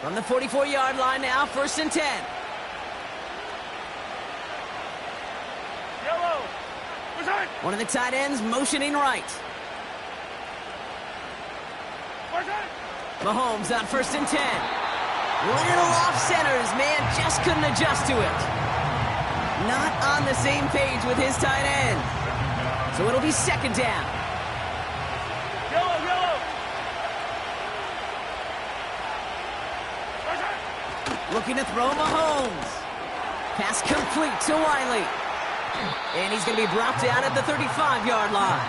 From the 44-yard line now, 1st and 10. Yellow. One of the tight ends motioning right. Mahomes on 1st and 10. Little off center. His man just couldn't adjust to it. Not on the same page with his tight end. So it'll be 2nd down. Looking to throw Mahomes. Pass complete to Wiley. And he's going to be brought down at the 35-yard line.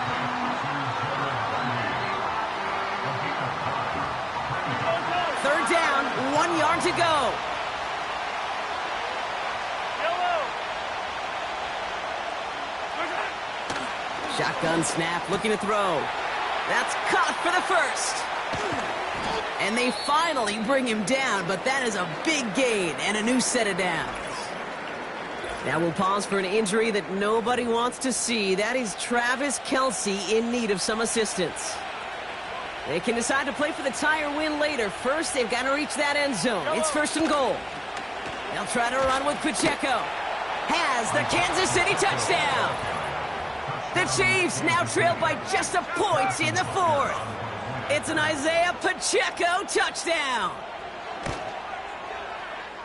Third down, 1 yard to go. Shotgun snap, looking to throw. That's caught for the first. And they finally bring him down, but that is a big gain and a new set of downs. Now we'll pause for an injury that nobody wants to see. That is Travis Kelce in need of some assistance. They can decide to play for the tie or win later. First, they've got to reach that end zone. It's first and goal. They'll try to run with Pacheco. Has the Kansas City touchdown. The Chiefs now trail by just a point in the fourth. It's an Isaiah Pacheco touchdown.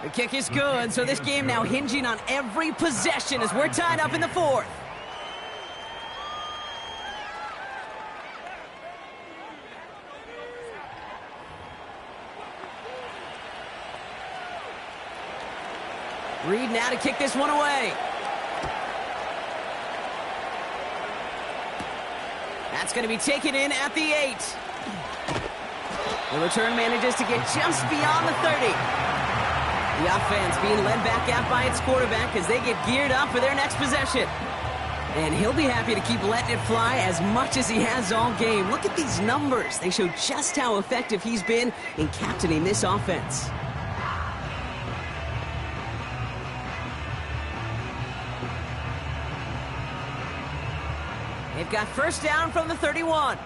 The kick is good, so this game now hinging on every possession as we're tied up in the fourth. Reed now to kick this one away. That's going to be taken in at the 8. The return manages to get just beyond the 30. The offense being led back out by its quarterback as they get geared up for their next possession. And he'll be happy to keep letting it fly as much as he has all game. Look at these numbers. They show just how effective he's been in captaining this offense. They've got first down from the 31.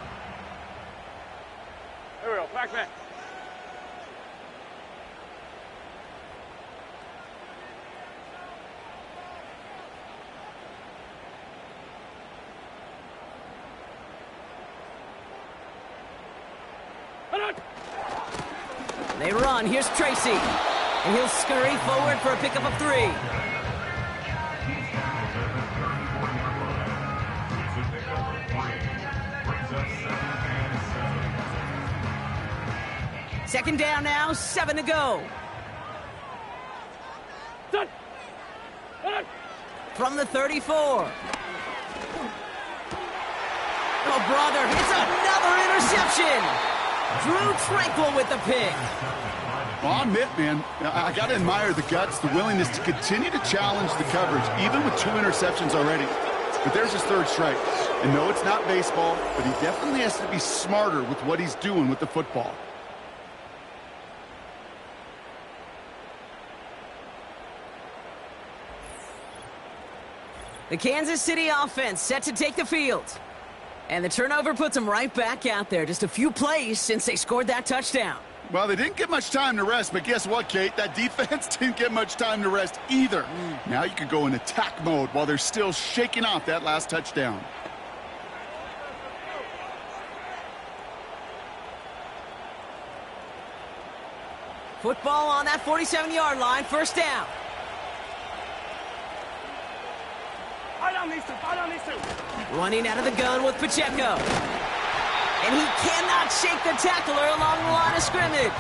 Here we go, back man. They run. Here's Tracy. And he'll scurry forward for a pickup of 3. Second down now, 7 to go. Done. From the 34. Oh, brother, it's another interception. Drew Tranquil with the pick. Well, I'll admit, man, I got to admire the guts, the willingness to continue to challenge the coverage, even with 2 interceptions already. But there's his 3rd strike. And no, it's not baseball, but he definitely has to be smarter with what he's doing with the football. The Kansas City offense set to take the field. And the turnover puts them right back out there. Just a few plays since they scored that touchdown. Well, they didn't get much time to rest, but guess what, Kate? That defense didn't get much time to rest either. Now you can go in attack mode while they're still shaking off that last touchdown. Football on that 47-yard line, first down. Running out of the gun with Pacheco. And he cannot shake the tackler along the line of scrimmage.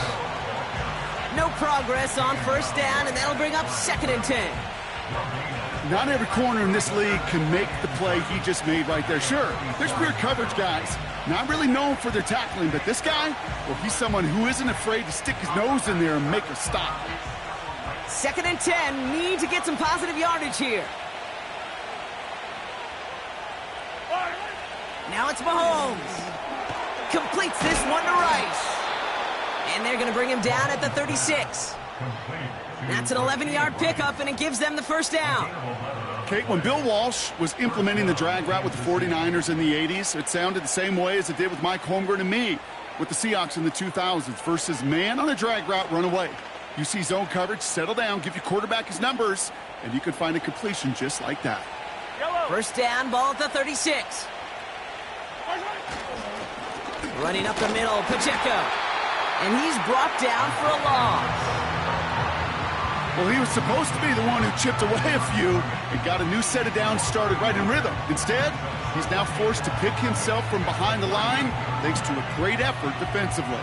No progress on first down, and that'll bring up 2nd and 10. Not every corner in this league can make the play he just made right there. Sure, there's pure coverage guys. Not really known for their tackling, but this guy, well, he's someone who isn't afraid to stick his nose in there and make a stop. 2nd and 10, need to get some positive yardage here. Now it's Mahomes. Completes this one to Rice. And they're going to bring him down at the 36. That's an 11-yard pickup, and it gives them the first down. Kate, when Bill Walsh was implementing the drag route with the 49ers in the 80s, it sounded the same way as it did with Mike Holmgren and me with the Seahawks in the 2000s. Versus man on a drag route, run away. You see zone coverage, settle down, give your quarterback his numbers, and you can find a completion just like that. First down, ball at the 36. Running up the middle, Pacheco. And he's brought down for a loss. Well, he was supposed to be the one who chipped away a few and got a new set of downs started right in rhythm. Instead, he's now forced to pick himself from behind the line thanks to a great effort defensively.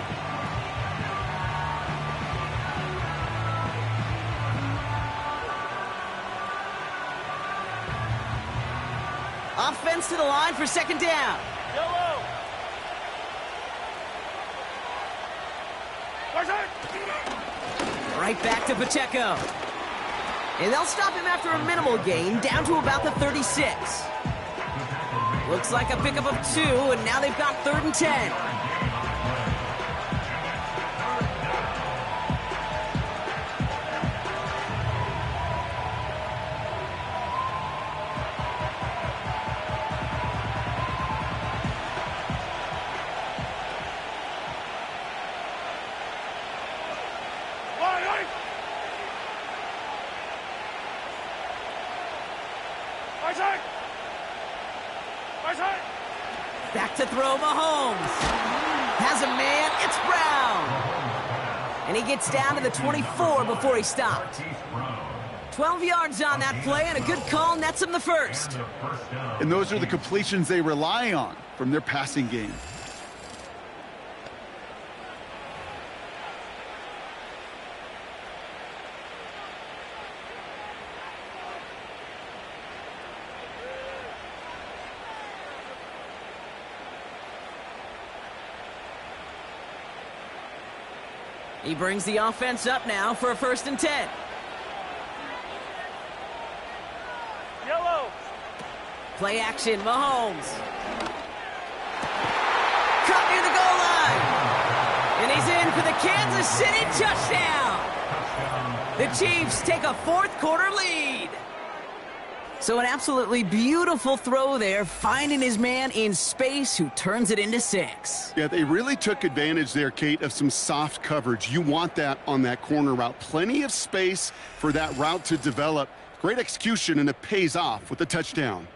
sends to the line for second down. Yellow. Right back to Pacheco. And they'll stop him after a minimal gain, down to about the 36. Looks like a pickup of 2, and now they've got 3rd and 10. Back to throw, Mahomes. Has a man, it's Brown. And he gets down to the 24 before he stopped. 12 yards on that play, and a good call nets him the first. And those are the completions they rely on from their passing game. He brings the offense up now for a 1st and 10. Yellow. Play action, Mahomes. Caught near the goal line. And he's in for the Kansas City touchdown. The Chiefs take a 4th quarter lead. So an absolutely beautiful throw there, finding his man in space who turns it into 6. Yeah, they really took advantage there, Kate, of some soft coverage. You want that on that corner route. Plenty of space for that route to develop. Great execution, and it pays off with the touchdown.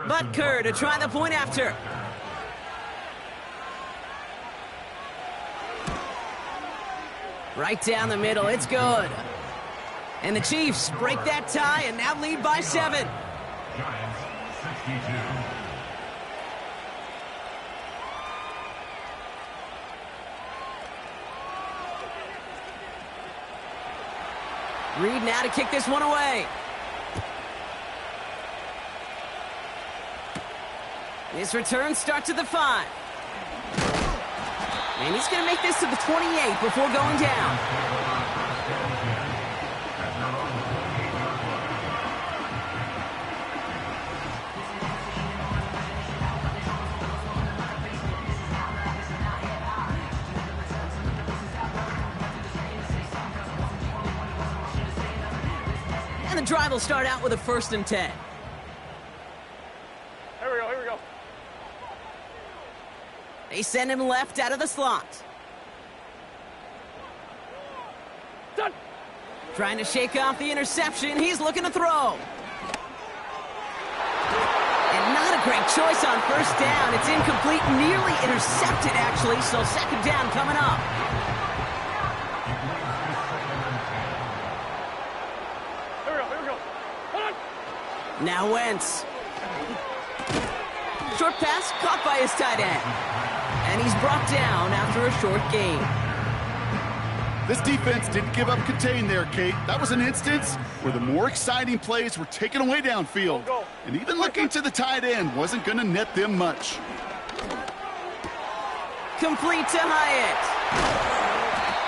Butker to try the point after. Right down the middle, it's good. And the Chiefs break that tie and now lead by 7. Giants 62. Reed now to kick this one away. This return starts at the 5. And he's going to make this to the 28 before going down. And the drive will start out with a 1st and 10. They send him left out of the slot. Done. Trying to shake off the interception. He's looking to throw. And not a great choice on 1st down. It's incomplete, nearly intercepted, actually. So 2nd down coming up. Here we go. Hold on. Now Wentz. Short pass caught by his tight end. And he's brought down after a short gain. This defense didn't give up contain there, Kate. That was an instance where the more exciting plays were taken away downfield. Go. And even looking to the tight end wasn't going to net them much. Complete to Hyatt.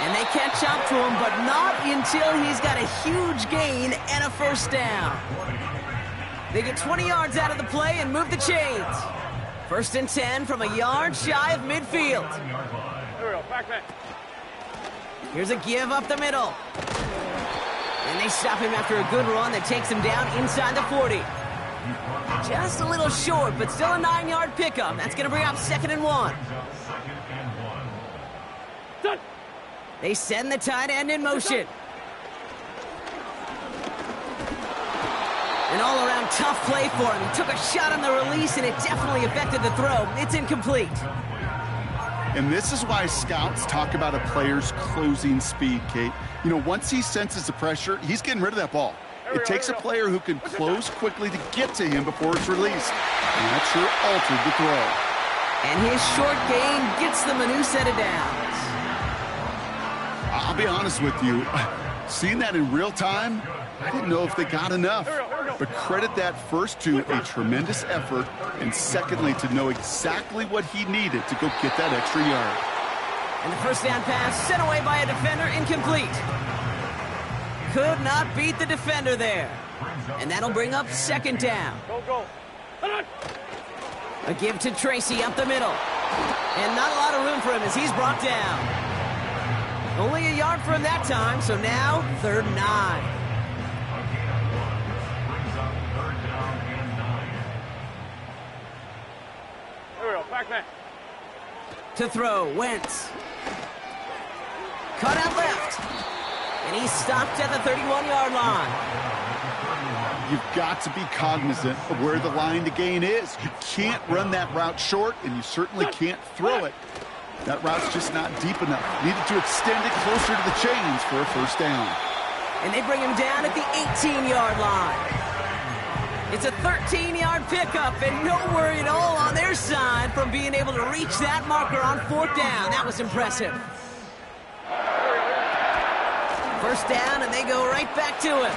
And they catch up to him, but not until he's got a huge gain and a 1st down. They get 20 yards out of the play and move the chains. 1st and 10 from a yard shy of midfield. Here we go. Back. Here's a give up the middle. And they stop him after a good run that takes him down inside the 40. Just a little short, but still a 9-yard pickup. That's going to bring up 2nd and 1. Done. They send the tight end in motion. An all-around tough play for him. He took a shot on the release, and it definitely affected the throw. It's incomplete. And this is why scouts talk about a player's closing speed, Kate. You know, once he senses the pressure, he's getting rid of that ball. It takes a player who can close quickly to get to him before it's released. And that sure altered the throw. And his short gain gets them a new set of downs. I'll be honest with you. Seeing that in real time, I didn't know if they got enough. But credit that first to a tremendous effort, and secondly to know exactly what he needed to go get that extra yard. And the first down pass sent away by a defender, incomplete. Could not beat the defender there. And that'll bring up second down. Go. A give to Tracy up the middle. And not a lot of room for him as he's brought down. Only a yard for him that time, so now 3rd and 9. Brings up 3rd down and 9. Here we go. Back man. To throw, Wentz. Cut out left. And he's stopped at the 31-yard line. You've got to be cognizant of where the line to gain is. You can't run that route short, and you certainly can't throw it. That route's just not deep enough. Needed to extend it closer to the chains for a first down. And they bring him down at the 18-yard line. It's a 13-yard pickup, and no worry at all on their side from being able to reach that marker on 4th down. That was impressive. First down, and they go right back to him.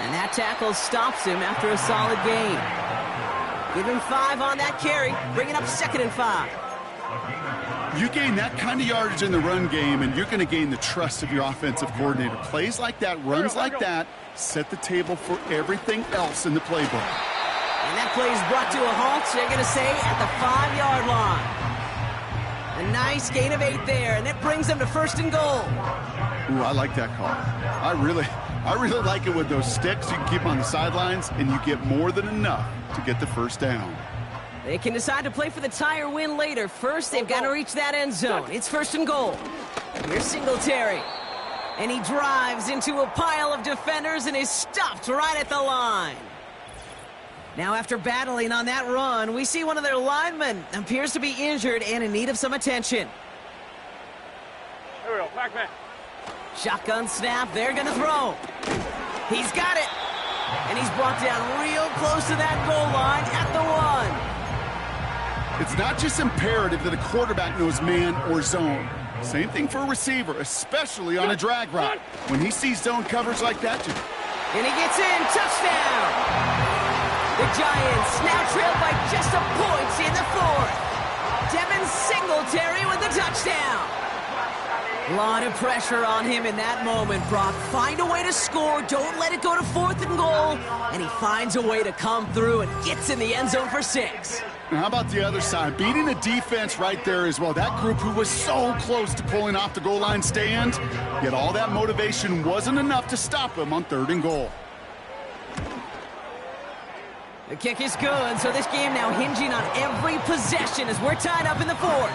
And that tackle stops him after a solid gain. Give him 5 on that carry, bringing up 2nd and 5. You gain that kind of yardage in the run game, and you're going to gain the trust of your offensive coordinator. Plays like that, runs like that, set the table for everything else in the playbook. And that play is brought to a halt, they're going to say, at the 5-yard line. A nice gain of 8 there, and it brings them to 1st and goal. Ooh, I like that call. I really like it with those sticks. You can keep on the sidelines, and you get more than enough to get the first down. They can decide to play for the tie or win later. First, they've got to reach that end zone. It's 1st and goal. Here's Singletary. And he drives into a pile of defenders and is stopped right at the line. Now, after battling on that run, we see one of their linemen appears to be injured and in need of some attention. Here we go. Back man. Shotgun snap. They're going to throw. He's got it. And he's brought down real close to that goal line at the 1. It's not just imperative that a quarterback knows man or zone. Same thing for a receiver, especially on a drag route. When he sees zone coverage like that, and he gets in, touchdown! The Giants now trailed by just a point in the 4th. Devin Singletary with the touchdown. A lot of pressure on him in that moment, Brock. Find a way to score, don't let it go to 4th and goal, and he finds a way to come through and gets in the end zone for 6. And how about the other side? Beating the defense right there as well. That group who was so close to pulling off the goal line stand, yet all that motivation wasn't enough to stop him on 3rd and goal. The kick is good, so this game now hinging on every possession as we're tied up in the 4th.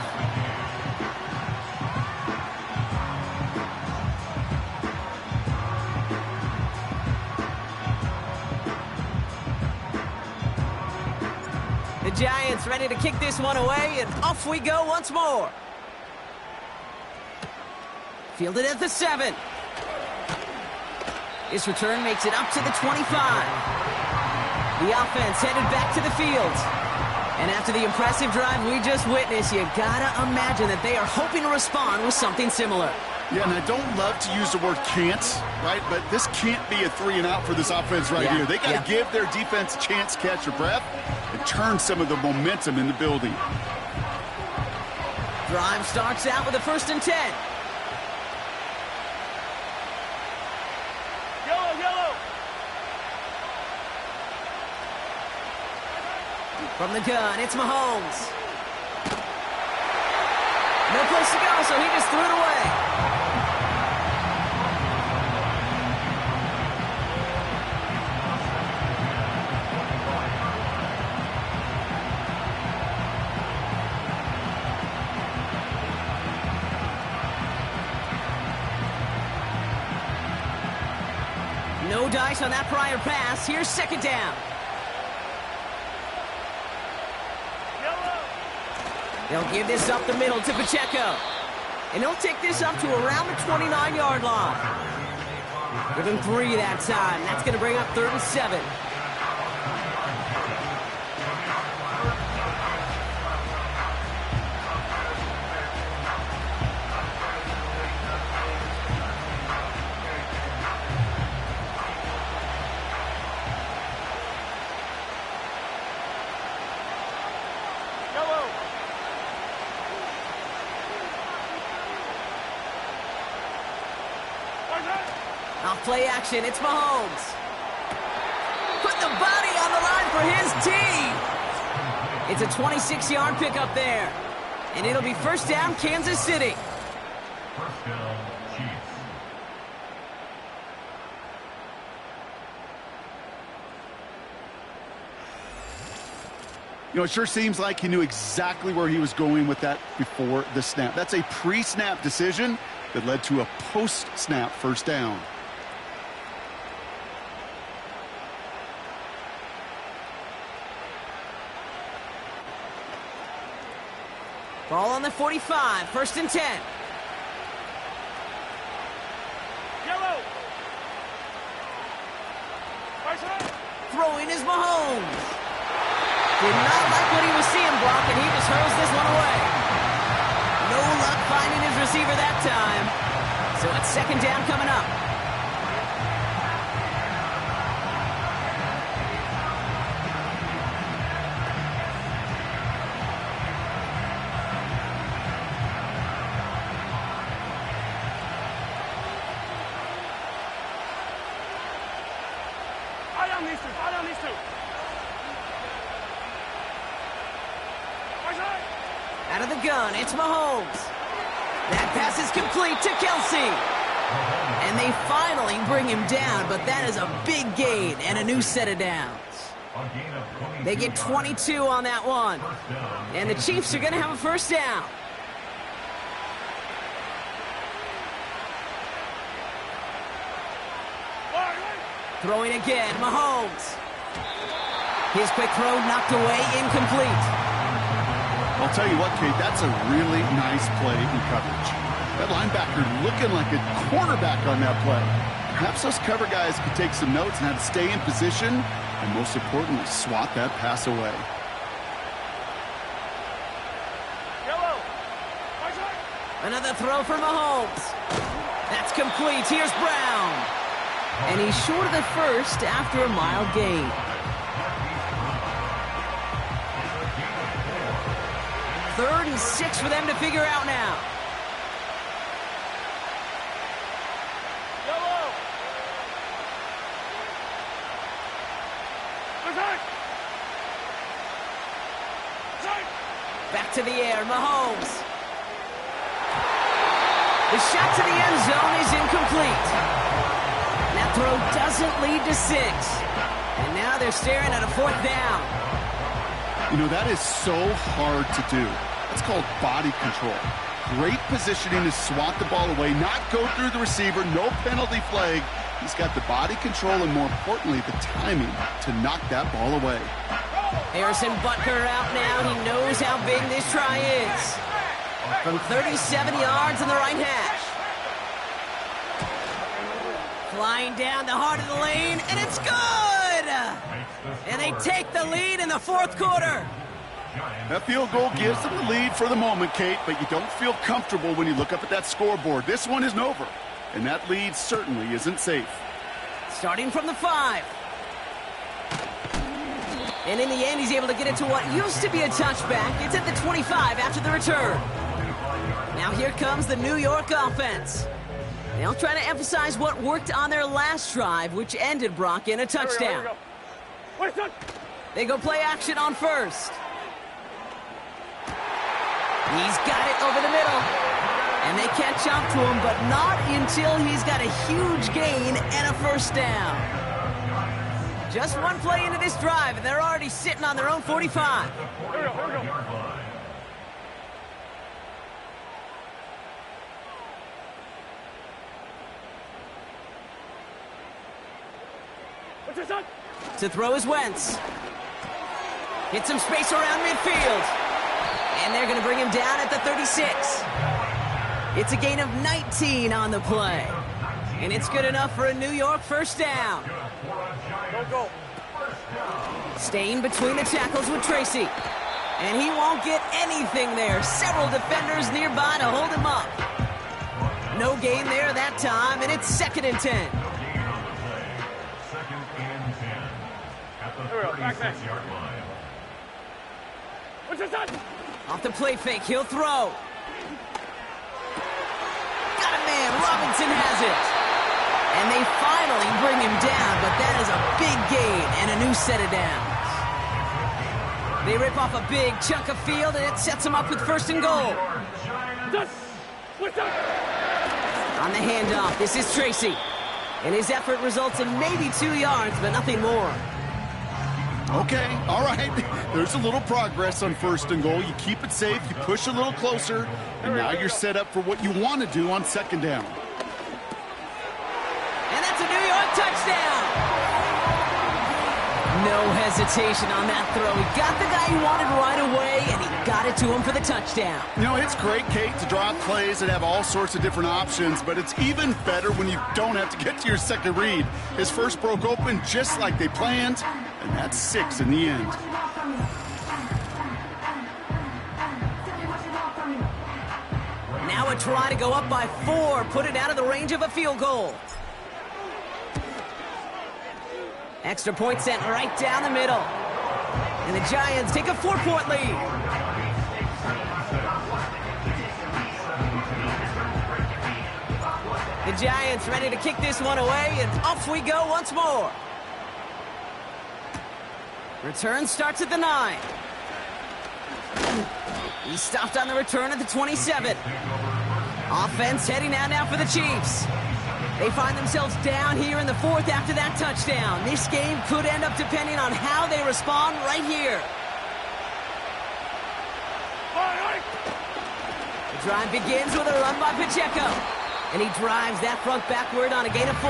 The Giants ready to kick this one away, and off we go once more. Fielded at the 7. This return makes it up to the 25. The offense headed back to the field. And after the impressive drive we just witnessed, you gotta imagine that they are hoping to respond with something similar. Yeah, and I don't love to use the word can't, right? But this can't be a 3-and-out for this offense right here. They got to give their defense a chance to catch their breath and turn some of the momentum in the building. Drive starts out with a 1st and 10. Yellow. From the gun, it's Mahomes. No place to go, so he just threw it away. No dice on that prior pass. Here's 2nd down. They'll give this up the middle to Pacheco. And he'll take this up to around the 29-yard line. Give him 3 that time. That's going to bring up 3rd and 7. Off play action, it's Mahomes. Put the body on the line for his team. It's a 26-yard pickup there. And it'll be 1st down, Kansas City. 1st down, Chiefs. You know, it sure seems like he knew exactly where he was going with that before the snap. That's a pre-snap decision that led to a post-snap 1st down. Ball on the 45, 1st and 10. Yellow. Throwing is Mahomes. Did not like what he was seeing block, and he just hurls this one away. No luck finding his receiver that time. So it's 2nd down coming up. Eye on these two. Out of the gun, it's Mahomes. That pass is complete to Kelsey. And they finally bring him down, but that is a big gain and a new set of downs. They get 22 on that one. And the Chiefs are going to have a 1st down. Throwing again, Mahomes. His quick throw knocked away, incomplete. I'll tell you what, Kate, that's a really nice play in coverage. That linebacker looking like a cornerback on that play. Perhaps those cover guys could take some notes on how to stay in position and, most importantly, swat that pass away. Another throw for Mahomes. That's complete. Here's Brown. And he's short of the 1st after a mild gain. Third and 6 for them to figure out now. Back to the air, Mahomes. The shot to the end zone is incomplete. That throw doesn't lead to 6. And now they're staring at a 4th down. You know, that is so hard to do. That's called body control. Great positioning to swat the ball away, not go through the receiver, no penalty flag. He's got the body control and, more importantly, the timing to knock that ball away. Harrison Butker out now. He knows how big this try is. From 37 yards in the right hash. Flying down the heart of the lane, and it's good! And they take the lead in the 4th quarter. That field goal gives them the lead for the moment, Kate, but you don't feel comfortable when you look up at that scoreboard. This one isn't over, and that lead certainly isn't safe. Starting from the 5. And in the end, he's able to get it to what used to be a touchback. It's at the 25 after the return. Now here comes the New York offense. They'll try to emphasize what worked on their last drive, which ended, Brock, in a touchdown. They go play action on 1st. He's got it over the middle. And they catch up to him, but not until he's got a huge gain and a 1st down. Just one play into this drive, and they're already sitting on their own 45. Here we go. What's this on? To throw is Wentz. Get some space around midfield. And they're going to bring him down at the 36. It's a gain of 19 on the play. And it's good enough for a New York first down. Go. Staying between the tackles with Tracy. And he won't get anything there. Several defenders nearby to hold him up. No gain there that time, and it's 2nd and 10. Second and 10 at the 36-yard line. What's this on? Off the play fake, he'll throw. Got a man, Robinson has it. And they finally bring him down, but that is a big gain and a new set of downs. They rip off a big chunk of field, and it sets them up with 1st and goal. What's up? On the handoff, this is Tracy. And his effort results in maybe 2 yards, but nothing more. Okay, all right. There's a little progress on 1st and goal. You keep it safe, you push a little closer, and now you're set up for what you want to do on 2nd down. And that's a New York touchdown! No hesitation on that throw. He got the guy he wanted right away, and he got it to him for the touchdown. You know, it's great, Kate, to draw up plays that have all sorts of different options, but it's even better when you don't have to get to your second read. His first broke open just like they planned, and that's 6 in the end. Now a try to go up by 4, put it out of the range of a field goal. Extra point sent right down the middle. And the Giants take a 4-point lead. The Giants ready to kick this one away, and off we go once more. Return starts at the 9. He stopped on the return at the 27. Offense heading out now for the Chiefs. They find themselves down here in the 4th after that touchdown. This game could end up depending on how they respond right here. The drive begins with a run by Pacheco. And he drives that front backward on a gain of 4.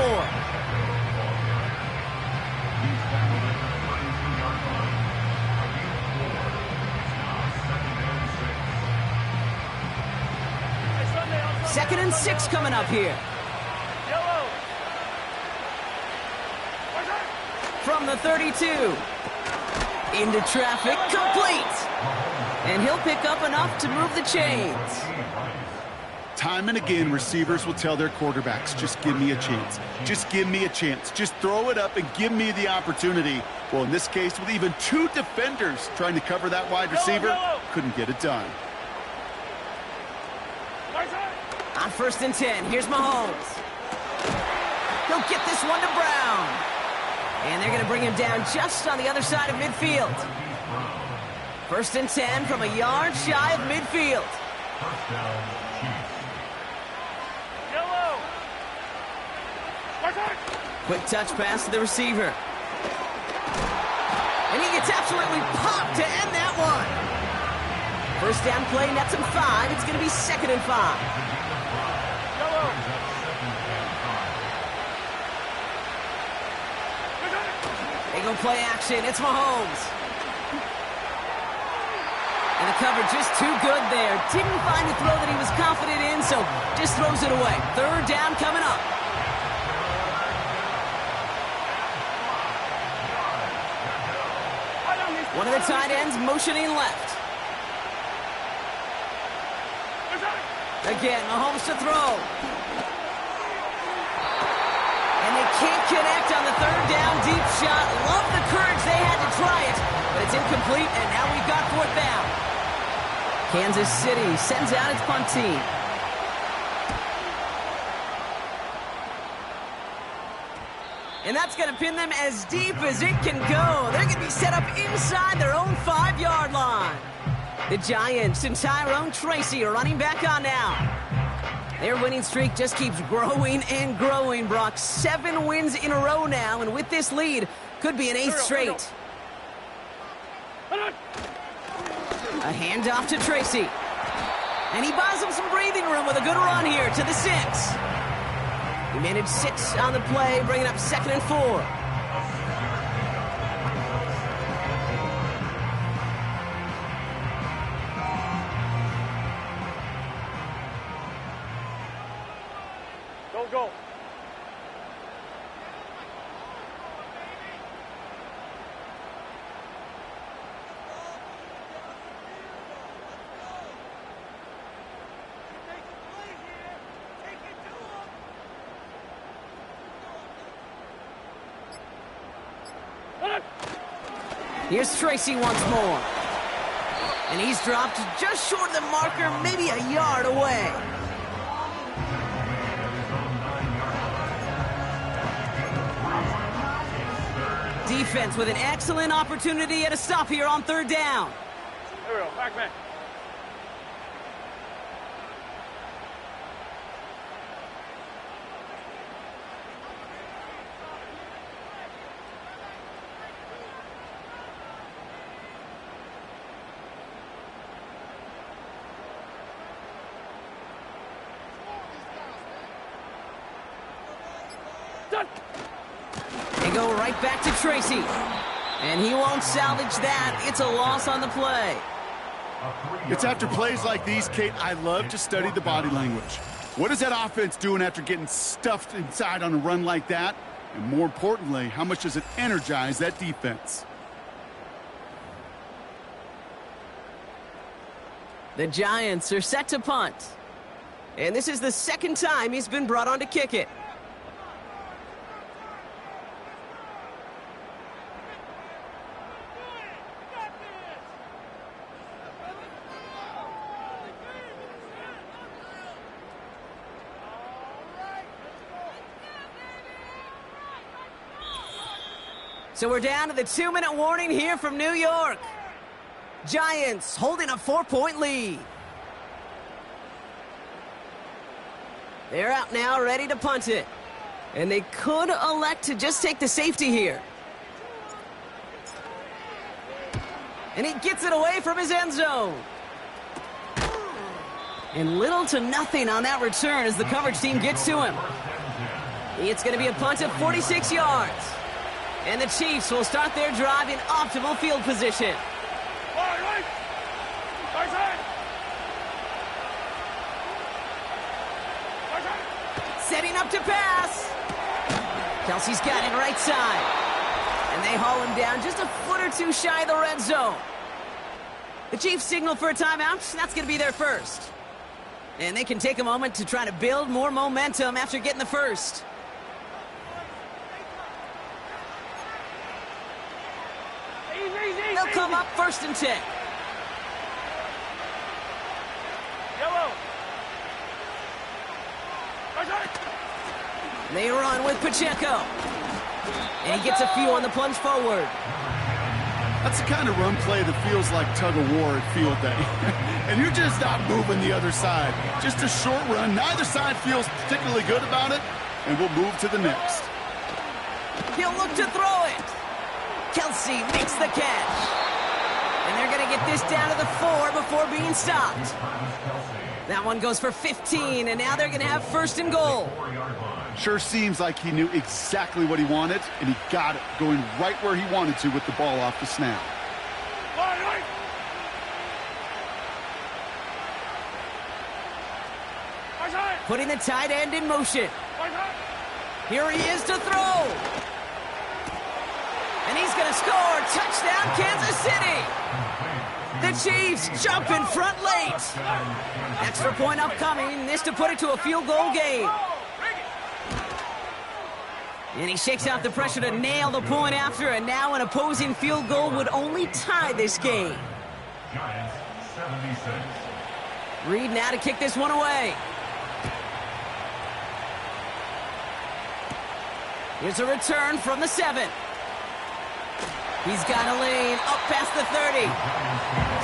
Second and 6 coming up here. From the 32. Into traffic, complete. And he'll pick up enough to move the chains. Time and again, receivers will tell their quarterbacks, just give me a chance. Just give me a chance. Just throw it up and give me the opportunity. Well, in this case, with even 2 defenders trying to cover that wide receiver, couldn't get it done. On 1st and 10, here's Mahomes. He'll get this one to Brown. And they're going to bring him down just on the other side of midfield. 1st and 10 from a yard shy of midfield. First down, Chiefs. Quick touch pass to the receiver. And he gets absolutely popped to end that one. First down play, nets him 5. It's going to be 2nd and 5. They go play action. It's Mahomes. And the cover just too good there. Didn't find a throw that he was confident in, so just throws it away. 3rd down coming up. One of the tight ends motioning left. Again, Mahomes to throw. And they can't connect on the 3rd down deep shot. Love the courage they had to try it, but it's incomplete, and now we've got 4th down. Kansas City sends out its punt team. And that's going to pin them as deep as it can go. They're going to be set up inside their own 5-yard line. The Giants and Tyrone Tracy are running back on now. Their winning streak just keeps growing and growing, Brock. 7 wins in a row now, and with this lead, could be an 8th straight. A handoff to Tracy. And he buys him some breathing room with a good run here to the 6. He managed 6 on the play, bringing up 2nd and 4. Go. Here's Tracy once more. And he's dropped just short of the marker, maybe a yard away. Defense with an excellent opportunity at a stop here on third down. There we go. Back man. They go right back to Tracy. And he won't salvage that. It's a loss on the play. It's after plays like these, Kate, I love to study the body language. What is that offense doing after getting stuffed inside on a run like that? And more importantly, how much does it energize that defense? The Giants are set to punt. And this is the second time he's been brought on to kick it. So we're down to the 2-minute warning here from New York. Giants holding a 4-point lead. They're out now, ready to punt it. And they could elect to just take the safety here. And he gets it away from his end zone. And little to nothing on that return as the coverage team gets to him. It's going to be a punt of 46 yards. And the Chiefs will start their drive in optimal field position. Right side. Setting up to pass. Kelsey's got it right side. And they haul him down just a foot or two shy of the red zone. The Chiefs signal for a timeout. That's going to be their first. And they can take a moment to try to build more momentum after getting the first. They'll come up 1st and 10. Yellow. They run with Pacheco. And he gets a few on the plunge forward. That's the kind of run play that feels like tug-of-war at field day. And you're just not moving the other side. Just a short run. Neither side feels particularly good about it. And we'll move to the next. He'll look to throw it. Kelsey makes the catch. And they're going to get this down to the 4 before being stopped. That one goes for 15, and now they're going to have 1st and goal. Sure seems like he knew exactly what he wanted, and he got it, going right where he wanted to with the ball off the snap. Putting the tight end in motion. Here he is to throw. And he's going to score. Touchdown, Kansas City. The Chiefs jump in front late. Extra point upcoming. This to put it to a field goal game. And he shakes out the pressure to nail the point after, and now an opposing field goal would only tie this game. Giants 76. Reed now to kick this one away. Here's a return from the 7. He's got a lane up past the 30.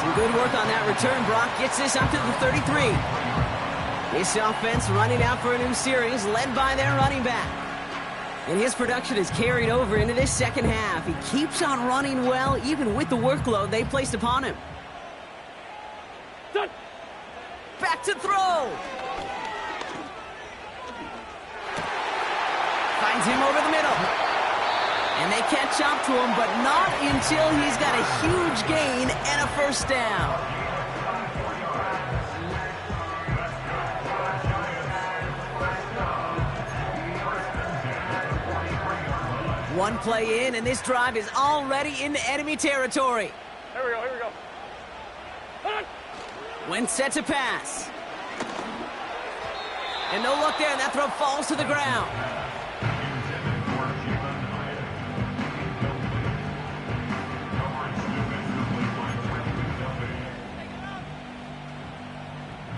Some good work on that return. Brock gets this up to the 33. This offense running out for a new series, led by their running back. And his production is carried over into this second half. He keeps on running well, even with the workload they placed upon him. Back to throw. Finds him over the middle. And they catch up to him, but not until he's got a huge gain and a 1st down. One play in, and this drive is already into enemy territory. Here we go. When set to pass. And no look there, and that throw falls to the ground.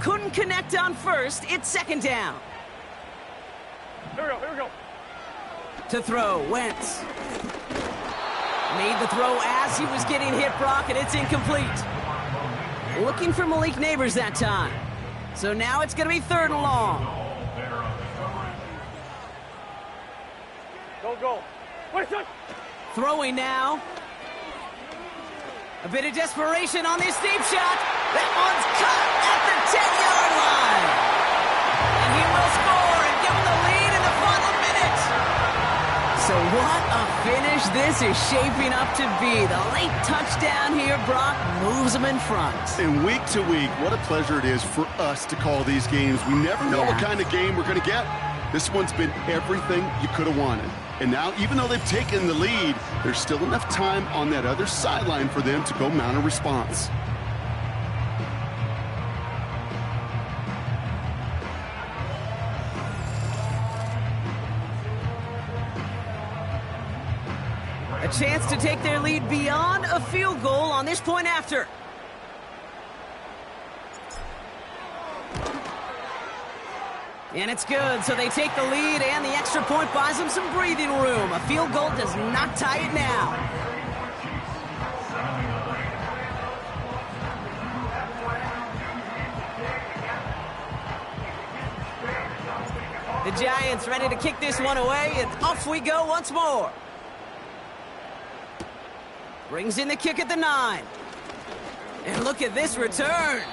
couldn't connect on first. It's second down. Here we go. To throw, Wentz. Made the throw as he was getting hit, Brock, and it's incomplete. Looking for Malik Neighbors that time. So now it's going to be third and long. Go. Wait, son. Throwing now. A bit of desperation on this deep shot. That one's cut at the 10-yard line. And he will score and give him the lead in the final minute. So what a finish this is shaping up to be. The late touchdown here, Brock, moves them in front. And week to week, what a pleasure it is for us to call these games. We never know what kind of game we're going to get. This one's been everything you could have wanted. And now, even though they've taken the lead, there's still enough time on that other sideline for them to go mount a response. A chance to take their lead beyond a field goal on this point after. And it's good, so they take the lead, and the extra point buys them some breathing room. A field goal does not tie it now. The Giants ready to kick this one away, and off we go once more. Brings in the kick at the 9. And look at this return.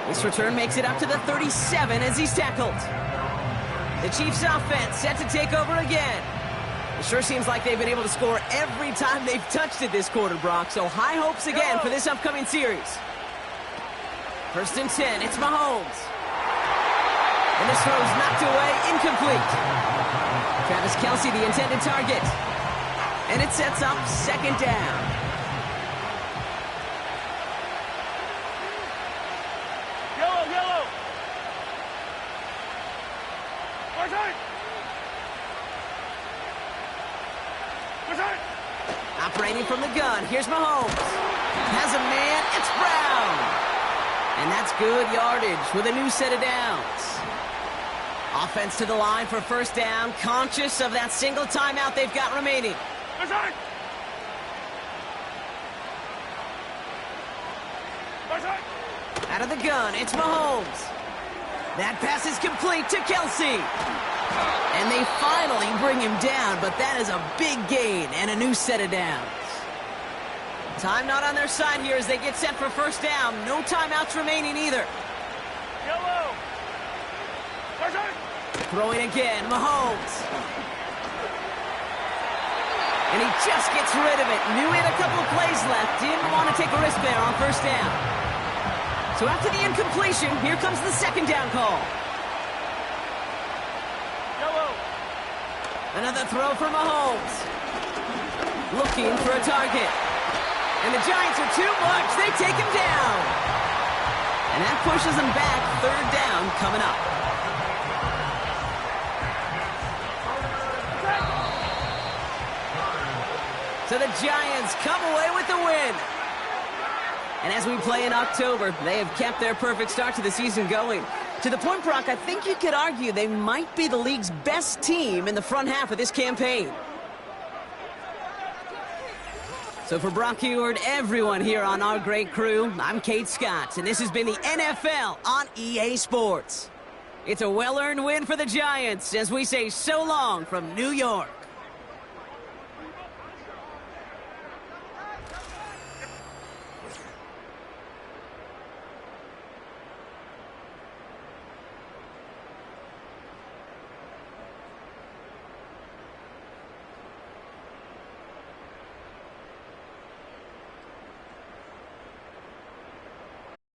This return makes it up to the 37 as he's tackled. The Chiefs offense set to take over again. It sure seems like they've been able to score every time they've touched it this quarter, Brock. So high hopes again for this upcoming series. First and 10, it's Mahomes. And this throw's knocked away, incomplete. Travis Kelce, the intended target. And it sets up second down. Yellow. Operating from the gun, here's Mahomes. Has a man, it's Brown. And that's good yardage with a new set of downs. Offense to the line for first down, conscious of that single timeout they've got remaining. Out of the gun, it's Mahomes. That pass is complete to Kelce. And they finally bring him down, but that is a big gain and a new set of downs. Time not on their side here as they get set for first down. No timeouts remaining either. Yellow. Throwing again, Mahomes. And he just gets rid of it. Knew he had a couple of plays left. Didn't want to take a risk there on first down. So after the incompletion, here comes the second down call. Yellow. Another throw for Mahomes. Looking for a target. And the Giants are too much. They take him down. And that pushes them back. Third down coming up. So the Giants come away with the win. And as we play in October, they have kept their perfect start to the season going. To the point, Brock, I think you could argue they might be the league's best team in the front half of this campaign. So for Brock Eward, everyone here on our great crew, I'm Kate Scott, and this has been the NFL on EA Sports. It's a well-earned win for the Giants as we say so long from New York.